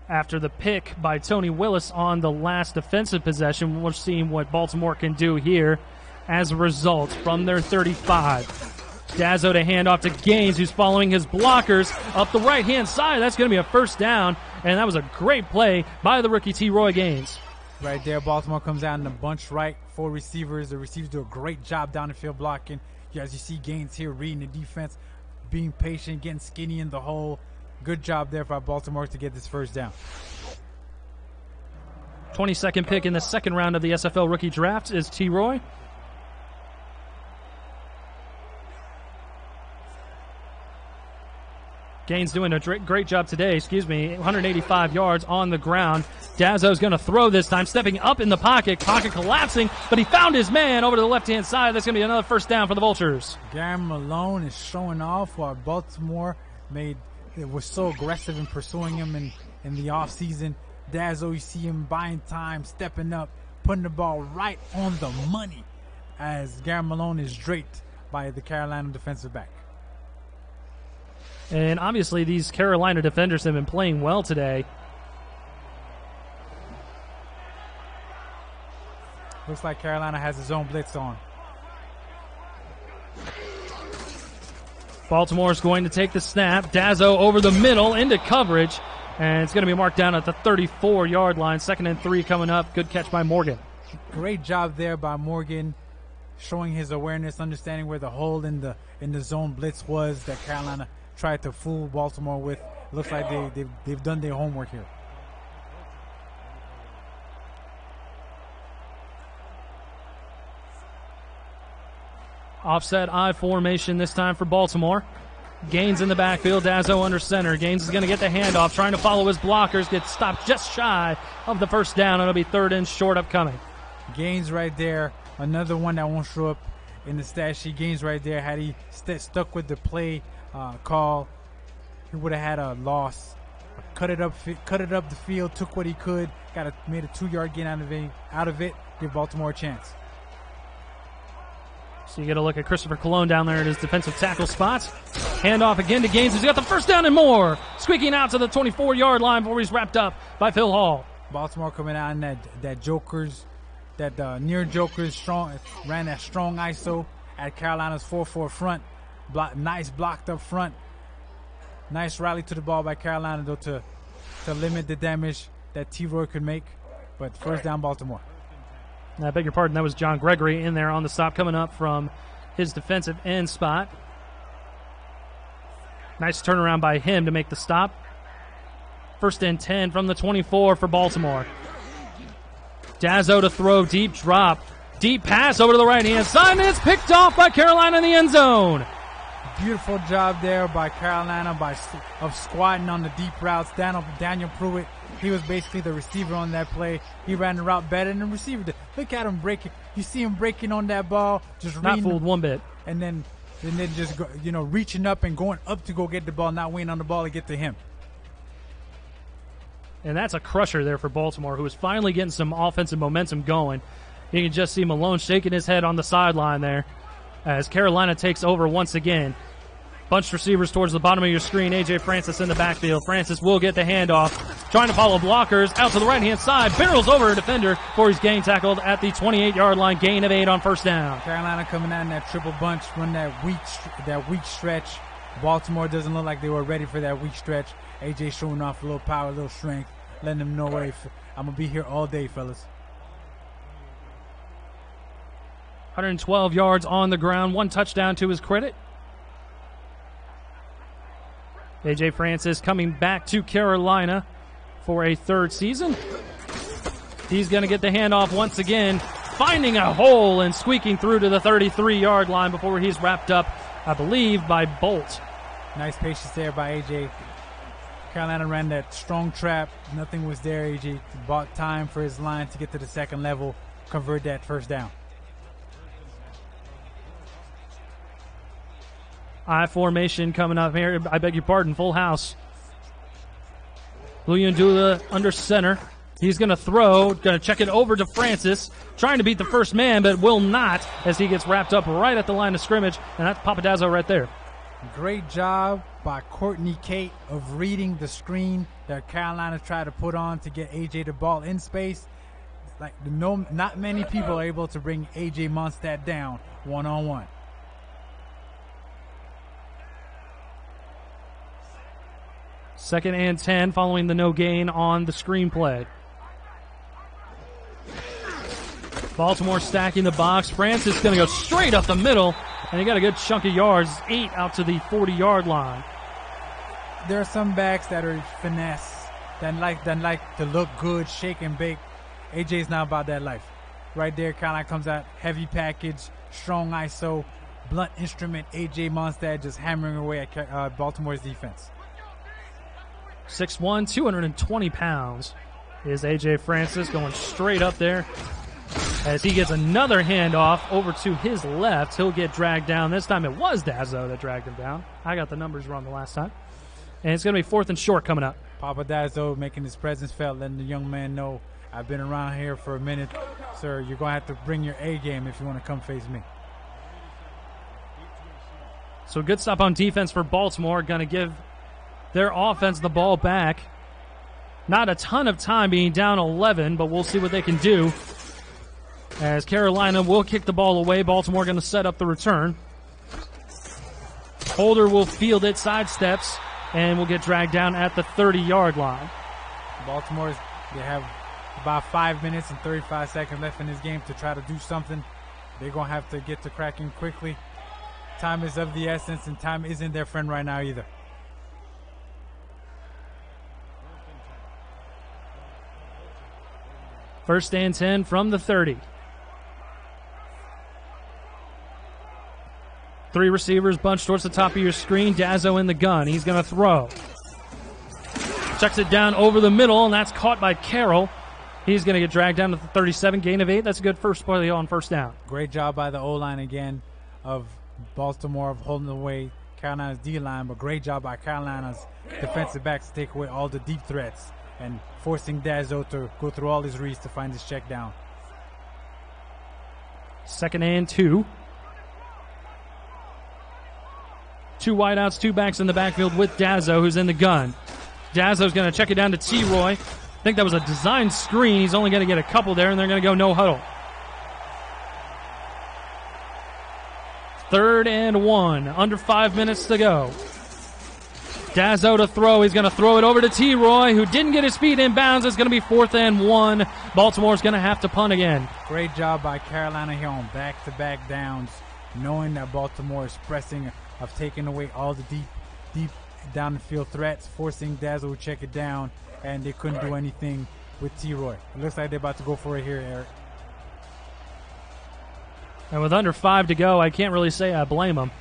after the pick by Tony Willis on the last defensive possession. We're seeing what Baltimore can do here as a result from their 35. Dazzo to hand off to Gaines, who's following his blockers up the right-hand side. That's going to be a first down, and that was a great play by the rookie T. Roy Gaines. Right there, Baltimore comes out in the bunch right, 4 receivers. The receivers do a great job down the field blocking. As you see Gaines here reading the defense, being patient, getting skinny in the hole. Good job there by Baltimore to get this first down. 22nd pick in the second round of the SFL rookie draft is T-Roy. Gaines doing a great job today, 185 yards on the ground. Dazzo's going to throw this time, stepping up in the pocket collapsing, but he found his man over to the left-hand side. That's going to be another first down for the Vultures. Gary Malone is showing off while Baltimore was so aggressive in pursuing him in the offseason. Dazzo, you see him buying time, stepping up, putting the ball right on the money as Gary Malone is draped by the Carolina defensive back. And obviously these Carolina defenders have been playing well today. Looks like Carolina has his own blitz on. Baltimore's going to take the snap. Dazzo over the middle into coverage. And it's going to be marked down at the 34-yard line. 2nd and 3 coming up. Good catch by Morgan. Great job there by Morgan, showing his awareness, understanding where the hole in the zone blitz was that Carolina tried to fool Baltimore with. Looks like they've done their homework here. Offset I formation this time for Baltimore. Gaines in the backfield, Dazzo under center. Gaines is going to get the handoff, trying to follow his blockers, gets stopped just shy of the first down. It'll be 3rd and short upcoming. Gaines right there, another one that won't show up in the stat sheet. Gaines right there, had he stuck with the play call, he would have had a loss. Cut it up the field, took what he could, made a 2-yard gain out of it, give Baltimore a chance. So you get a look at Christopher Colon down there at his defensive tackle spots. Handoff again to Gaines, who's got the first down and more. Squeaking out to the 24-yard line before he's wrapped up by Phil Hall. Baltimore coming out in that near Jokers, ran that strong ISO at Carolina's 4-4 front. Nice blocked up front. Nice rally to the ball by Carolina, though, to limit the damage that T-Roy could make. But first down, Baltimore. I beg your pardon, that was John Gregory in there on the stop, coming up from his defensive end spot. Nice turnaround by him to make the stop. 1st and 10 from the 24 for Baltimore. Dazzo to throw, deep drop. Deep pass over to the right-hand side, and it's picked off by Carolina in the end zone. Beautiful job there by Carolina of squatting on the deep routes. Daniel Pruitt, he was basically the receiver on that play. He ran the route better than the receiver did. Look at him breaking. You see him breaking on that ball. Just not fooled one bit. And then just reaching up and going up to go get the ball, not waiting on the ball to get to him. And that's a crusher there for Baltimore, who is finally getting some offensive momentum going. You can just see Malone shaking his head on the sideline there as Carolina takes over once again. Bunched receivers towards the bottom of your screen. A.J. Francis in the backfield. Francis will get the handoff. Trying to follow blockers out to the right-hand side. Barrels over a defender before he's gang tackled at the 28-yard line. Gain of 8 on first down. Carolina coming out in that triple bunch, run that weak stretch. Baltimore doesn't look like they were ready for that weak stretch. A.J. showing off a little power, a little strength, letting them know, hey, I'm going to be here all day, fellas. 112 yards on the ground, 1 touchdown to his credit. A.J. Francis coming back to Carolina for a 3rd season. He's going to get the handoff once again, finding a hole and squeaking through to the 33-yard line before he's wrapped up, I believe, by Bolt. Nice patience there by A.J. Carolina ran that strong trap. Nothing was there. A.J. bought time for his line to get to the second level, convert that first down. I formation coming up here. I beg your pardon, full house. Luyandula under center. He's going to throw, going to check it over to Francis, trying to beat the first man, but will not as he gets wrapped up right at the line of scrimmage, and that's Papadazzo right there. Great job by Courtney Kate of reading the screen that Carolina tried to put on to get A.J. the ball in space. Not many people are able to bring A.J. Mondstadt down one-on-one. Second and 10 following the no gain on the screenplay. Baltimore stacking the box. Francis going to go straight up the middle, and he got a good chunk of yards, 8 out to the 40-yard line. There are some backs that are finesse, that like to look good, shake and bake, AJ's not about that life. Right there, Carolina comes out, heavy package, strong ISO, blunt instrument. AJ Monstad just hammering away at Baltimore's defense. 6'1", 220 pounds is AJ Francis, going straight up there. As he gets another handoff over to his left, he'll get dragged down. This time it was Dazzo that dragged him down. I got the numbers wrong the last time. And it's going to be 4th and short coming up. Papa Dazzo making his presence felt, letting the young man know, I've been around here for a minute. Sir, you're going to have to bring your A game if you want to come face me. So good stop on defense for Baltimore. Going to give their offense the ball back. Not a ton of time being down 11, but we'll see what they can do. As Carolina will kick the ball away, Baltimore going to set up the return. Holder will field it, sidesteps, and will get dragged down at the 30-yard line. Baltimore, they have about 5 minutes and 35 seconds left in this game to try to do something. They're going to have to get to cracking quickly. Time is of the essence, and time isn't their friend right now either. First and 10 from the 30. 3 receivers bunched towards the top of your screen. Dazzo in the gun. He's going to throw. Checks it down over the middle, and that's caught by Carroll. He's going to get dragged down to the 37, gain of 8. That's a good first play on first down. Great job by the O-line again of Baltimore of holding away Carolina's D-line, but great job by Carolina's defensive backs to take away all the deep threats and forcing Dazzo to go through all his reads to find his check down. 2nd and 2. 2 wideouts, 2 backs in the backfield with Dazzo, who's in the gun. Dazzo's going to check it down to T-Roy. I think that was a design screen. He's only going to get a couple there, and they're going to go no huddle. 3rd and 1. Under 5 minutes to go. Dazzo to throw. He's going to throw it over to T-Roy, who didn't get his feet in bounds. It's going to be 4th and 1. Baltimore's going to have to punt again. Great job by Carolina here on back-to-back downs, knowing that Baltimore is pressing, of taking away all the deep down the field threats, forcing Dazzo to check it down, and they couldn't do anything with T-Roy. It looks like they're about to go for it here, Eric. And with under 5 to go, I can't really say I blame them.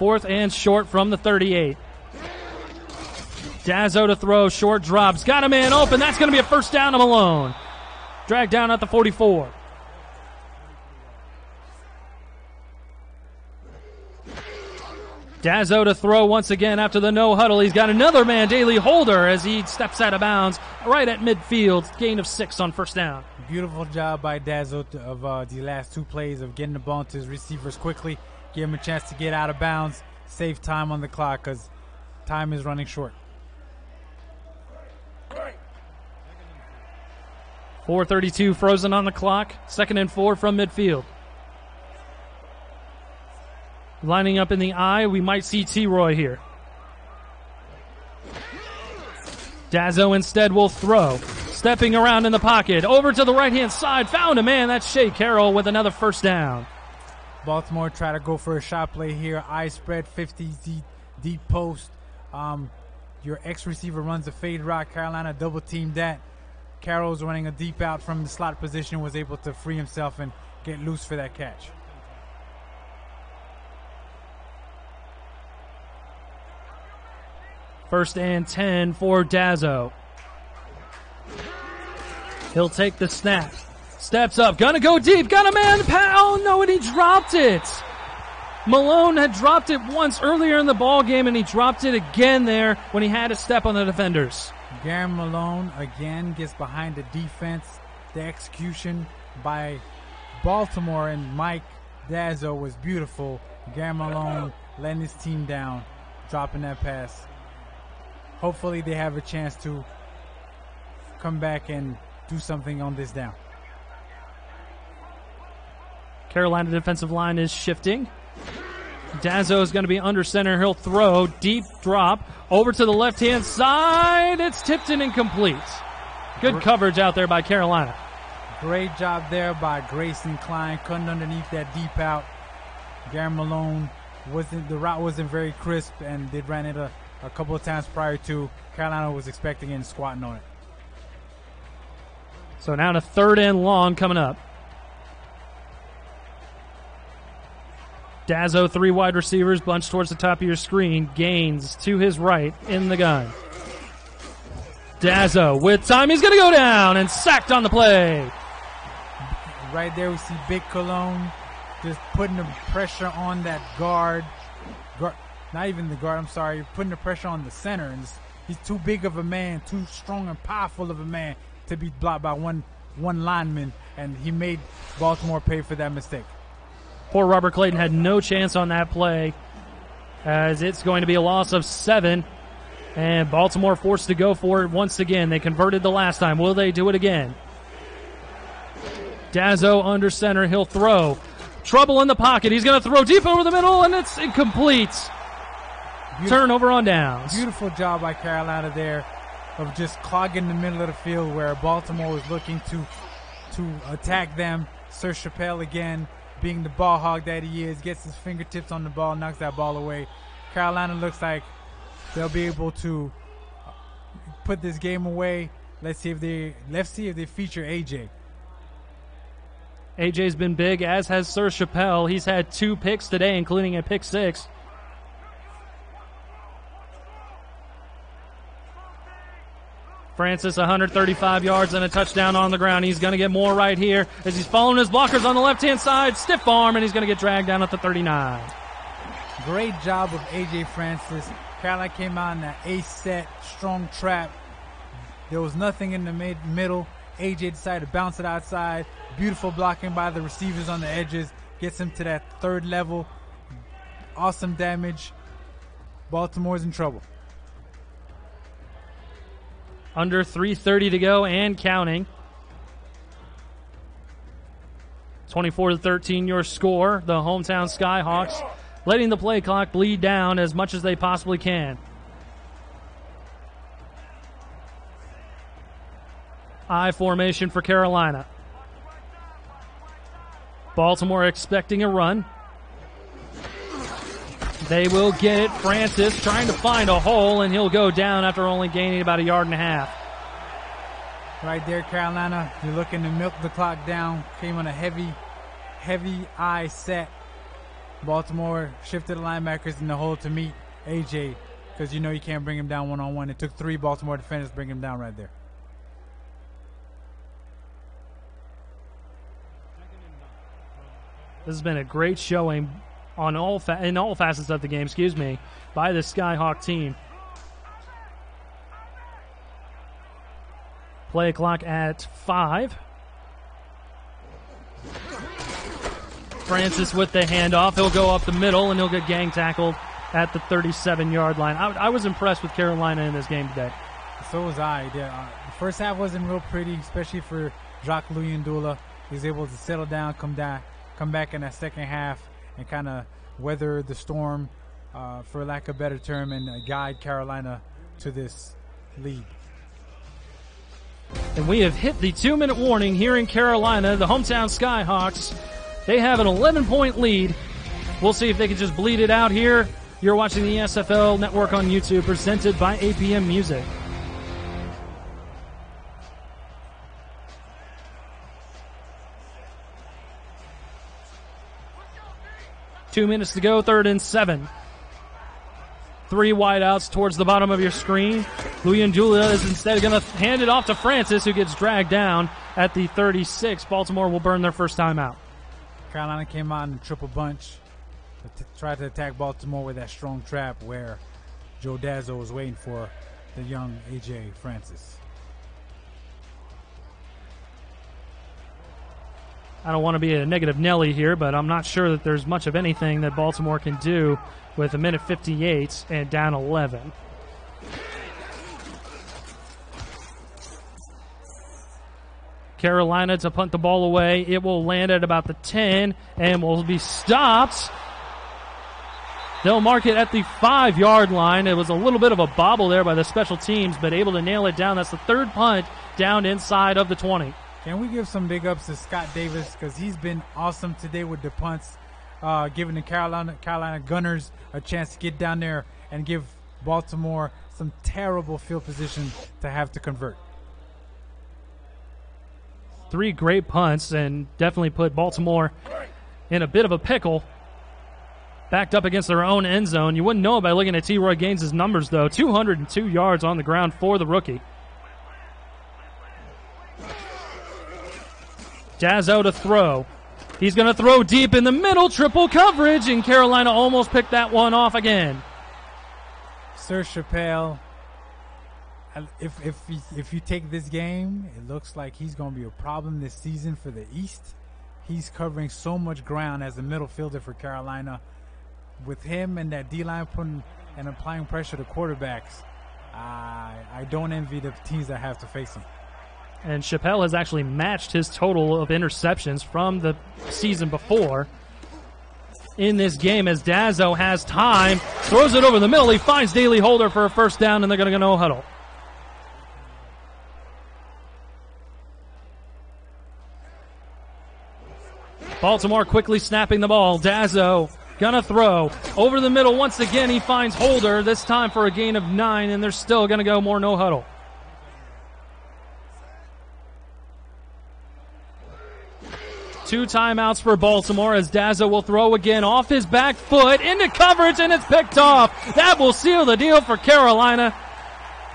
4th and short from the 38. Dazzo to throw, short drops. Got a man open. That's going to be a first down to Malone. Dragged down at the 44. Dazzo to throw once again after the no huddle. He's got another man, Daly Holder, as he steps out of bounds right at midfield. Gain of 6 on first down. Beautiful job by Dazzo of the last 2 plays of getting the ball to his receivers quickly. Give him a chance to get out of bounds, save time on the clock because time is running short. 4:32 frozen on the clock. 2nd and 4 from midfield. Lining up in the eye, we might see T-Roy here. Dazzo instead will throw. Stepping around in the pocket. Over to the right-hand side. Found a man. That's Shea Carroll with another first down. Baltimore try to go for a shot play here. Eye spread, 50 deep post. Your ex-receiver runs a fade route. Carolina double-teamed that. Carroll's running a deep out from the slot position, was able to free himself and get loose for that catch. First and 10 for Dazzo. He'll take the snap. Steps up. Gonna go deep. Got a man. Oh, no, and he dropped it. Malone had dropped it once earlier in the ball game, and he dropped it again there when he had to step on the defenders. Gary Malone again gets behind the defense. The execution by Baltimore and Mike Dazzo was beautiful. Gary Malone letting his team down, dropping that pass. Hopefully they have a chance to come back and do something on this down. Carolina defensive line is shifting. Dazzo is going to be under center. He'll throw. Deep drop. Over to the left-hand side. It's tipped and incomplete. Good coverage out there by Carolina. Great job there by James Cline. Cutting underneath that deep out. Gary Malone, the route wasn't very crisp, and they ran it a couple of times prior to. Carolina was expecting it and squatting on it. So now to 3rd and long coming up. Dazzo, 3 wide receivers, bunched towards the top of your screen. Gaines to his right in the gun. Dazzo with time. He's going to go down and sacked on the play. Right there we see Big Cologne just putting the pressure on that guard. Not even the guard, I'm sorry. Putting the pressure on the center. And he's too big of a man, too strong and powerful of a man to be blocked by one lineman. And he made Baltimore pay for that mistake. Poor Robert Clayton had no chance on that play, as it's going to be a loss of 7. And Baltimore forced to go for it once again. They converted the last time. Will they do it again? Dazzo under center. He'll throw. Trouble in the pocket. He's going to throw deep over the middle, and it's incomplete. Turnover on downs. Beautiful job by Carolina there of just clogging the middle of the field where Baltimore was looking to attack them. Sir Chappelle again, being the ball hog that he is, gets his fingertips on the ball, knocks that ball away. Carolina looks like they'll be able to put this game away. Let's see if they feature AJ. AJ's been big, as has Sir Chappelle. He's had 2 picks today, including a pick 6. Francis, 135 yards and a touchdown on the ground. He's going to get more right here as he's following his blockers on the left-hand side. Stiff arm, and he's going to get dragged down at the 39. Great job of A.J. Francis. Carolina came out in that ace set, strong trap. There was nothing in the middle. A.J. decided to bounce it outside. Beautiful blocking by the receivers on the edges. Gets him to that 3rd level. Awesome damage. Baltimore's in trouble. Under 3:30 to go and counting. 24-13 your score. The hometown Skyhawks letting the play clock bleed down as much as they possibly can. I formation for Carolina. Baltimore expecting a run. They will get it. Francis trying to find a hole, and he'll go down after only gaining about 1.5 yards. Right there, Carolina. You're looking to milk the clock down. Came on a heavy eye set. Baltimore shifted the linebackers in the hole to meet AJ because you know you can't bring him down one-on-one. It took 3 Baltimore defenders to bring him down right there. This has been a great showing on in all facets of the game, by the Skyhawk team. Play clock at 5. Francis with the handoff. He'll go up the middle, and he'll get gang tackled at the 37-yard line. I was impressed with Carolina in this game today. So was I. The first half wasn't real pretty, especially for Jacques Luyendula. He was able to settle down, come back in that second half, and kind of weather the storm, for lack of a better term, and guide Carolina to this lead. And we have hit the 2-minute warning here in Carolina. The hometown Skyhawks, they have an 11-point lead. We'll see if they can just bleed it out here. You're watching the SFL Network on YouTube, presented by APM Music. Two minutes to go, 3rd and 7. 3 wideouts towards the bottom of your screen. Luyendula is instead going to hand it off to Francis, who gets dragged down at the 36. Baltimore will burn their first timeout. Carolina came out in a triple bunch to try to attack Baltimore with that strong trap where Joe Dazzo was waiting for the young A.J. Francis. I don't want to be a negative Nelly here, but I'm not sure that there's much of anything that Baltimore can do with 1:58 and down 11. Carolina to punt the ball away. It will land at about the 10 and will be stopped. They'll mark it at the 5-yard line. It was a little bit of a bobble there by the special teams, but able to nail it down. That's the 3rd punt down inside of the 20. Can we give some big ups to Scott Davis, because he's been awesome today with the punts, giving the Carolina Gunners a chance to get down there and give Baltimore some terrible field position to have to convert. 3 great punts and definitely put Baltimore in a bit of a pickle. Backed up against their own end zone. You wouldn't know it by looking at T. Roy Gaines' numbers, though. 202 yards on the ground for the rookie. Dazzo to throw. He's going to throw deep in the middle, triple coverage, and Carolina almost picked that one off again. Sir Chappelle, if you take this game, it looks like he's going to be a problem this season for the East. He's covering so much ground as a middle fielder for Carolina. With him and that D-line putting and applying pressure to quarterbacks, I don't envy the teams that have to face him. And Chappelle has actually matched his total of interceptions from the season before in this game as Dazzo has time, throws it over the middle. He finds Daly Holder for a first down, and they're going to go no huddle. Baltimore quickly snapping the ball. Dazzo gonna throw over the middle once again. He finds Holder, this time for a gain of 9, and they're still gonna go more no huddle. Two timeouts for Baltimore as Dazzo will throw again off his back foot into coverage, and it's picked off. That will seal the deal for Carolina,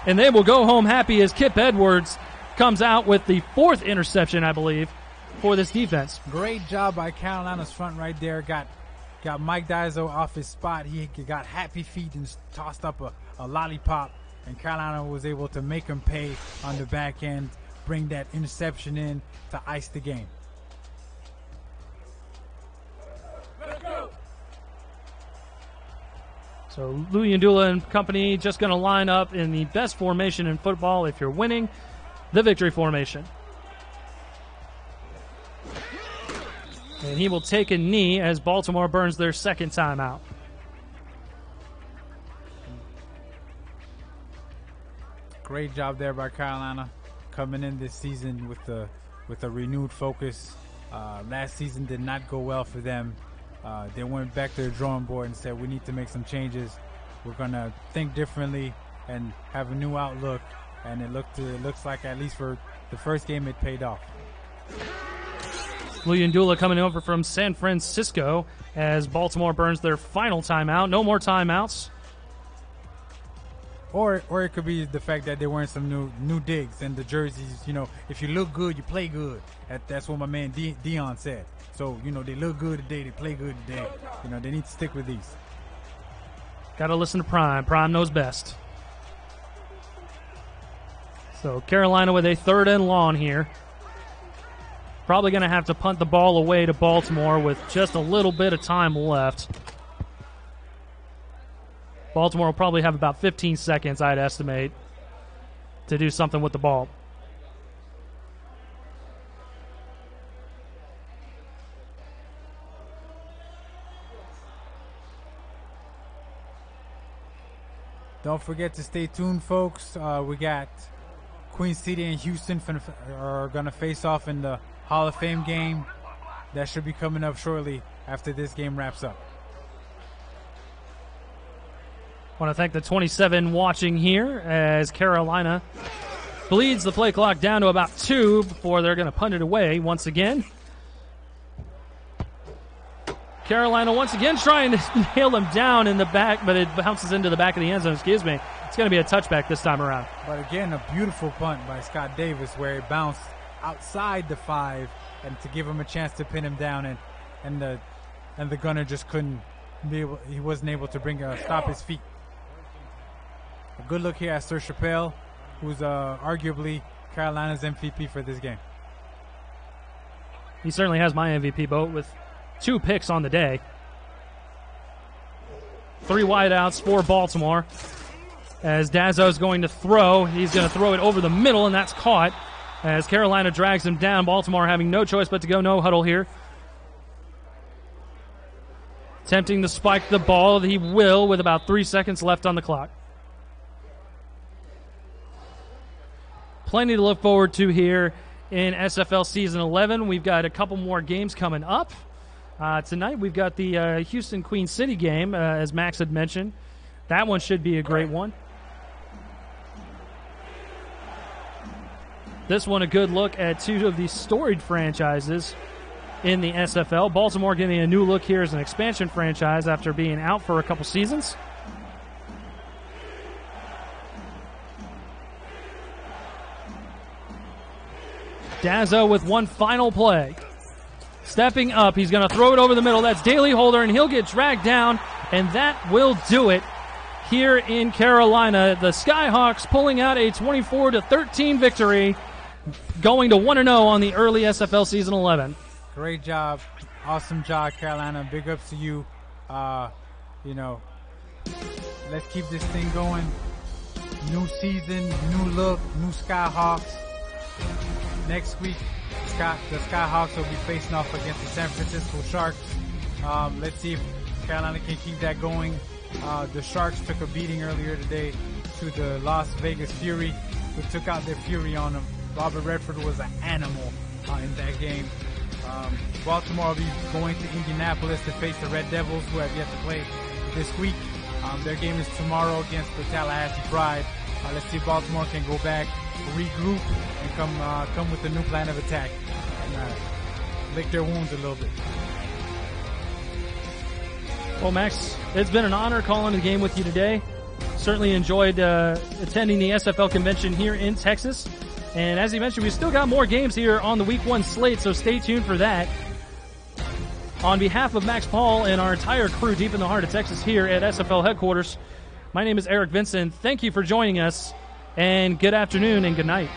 and they will go home happy as Kip Edwards comes out with the 4th interception, I believe, for this defense. Great job by Carolina's front right there. Got Mike Dazzo off his spot. He got happy feet and tossed up a lollipop, and Carolina was able to make him pay on the back end, bring that interception in to ice the game. So Luyendula and company just going to line up in the best formation in football if you're winning, the victory formation. And he will take a knee as Baltimore burns their 2nd timeout. Great job there by Carolina, coming in this season with a renewed focus. Last season did not go well for them. They went back to the drawing board and said, we need to make some changes. We're going to think differently and have a new outlook. And it looks like, at least for the first game, it paid off. Luyendula coming over from San Francisco as Baltimore burns their final timeout. No more timeouts. Or it could be the fact that they're wearing some new digs and the jerseys. You know, if you look good, you play good. That's what my man Dion said. So, you know, they look good today, they play good today. You know, they need to stick with these. Got to listen to Prime. Prime knows best. So Carolina with a 3rd and long here. Probably going to have to punt the ball away to Baltimore with just a little bit of time left. Baltimore will probably have about 15 seconds, I'd estimate, to do something with the ball. Don't forget to stay tuned, folks. We got Queen City and Houston are going to face off in the Hall of Fame game. That should be coming up shortly after this game wraps up. Want to thank the 27 watching here as Carolina bleeds the play clock down to about 2 before they're going to punt it away once again. Carolina once again trying to nail him down in the back, but it bounces into the back of the end zone. Excuse me. It's going to be a touchback this time around. But again, a beautiful punt by Scott Davis where it bounced outside the 5 and to give him a chance to pin him down, and the gunner just he wasn't able to stop his feet. A good look here at Sir Chappelle, who's arguably Carolina's MVP for this game. He certainly has my MVP vote with 2 picks on the day. 3 wideouts for Baltimore. As Dazzo's going to throw, he's going to throw it over the middle, and that's caught. As Carolina drags him down, Baltimore having no choice but to go no huddle here. Attempting to spike the ball, he will with about 3 seconds left on the clock. Plenty to look forward to here in SFL Season 11. We've got a couple more games coming up. Tonight we've got the Houston Queen City game, as Max had mentioned. That one should be a great one. This one a good look at two of the storied franchises in the SFL. Baltimore getting a new look here as an expansion franchise after being out for a couple seasons. Dazzo with one final play. Stepping up, he's going to throw it over the middle. That's Daly Holder, and he'll get dragged down, and that will do it here in Carolina. The Skyhawks pulling out a 24-13 victory, going to 1-0 on the early SFL Season 11. Great job. Awesome job, Carolina. Big ups to you. You know, let's keep this thing going. New season, new look, new Skyhawks. Next week, the Skyhawks will be facing off against the San Francisco Sharks. Let's see if Carolina can keep that going. The Sharks took a beating earlier today to the Las Vegas Fury, who took out their fury on them. Robert Redford was an animal in that game. Baltimore will be going to Indianapolis to face the Red Devils, who have yet to play this week. Their game is tomorrow against the Tallahassee Pride. Let's see if Baltimore can go back, regroup, and come with a new plan of attack and lick their wounds a little bit. Well, Max, it's been an honor calling the game with you today. Certainly enjoyed attending the SFL convention here in Texas. And as you mentioned, we still got more games here on the Week 1 slate, so stay tuned for that. On behalf of Max Paul and our entire crew deep in the heart of Texas here at SFL headquarters, my name is Eric Vinson. Thank you for joining us, and good afternoon and good night.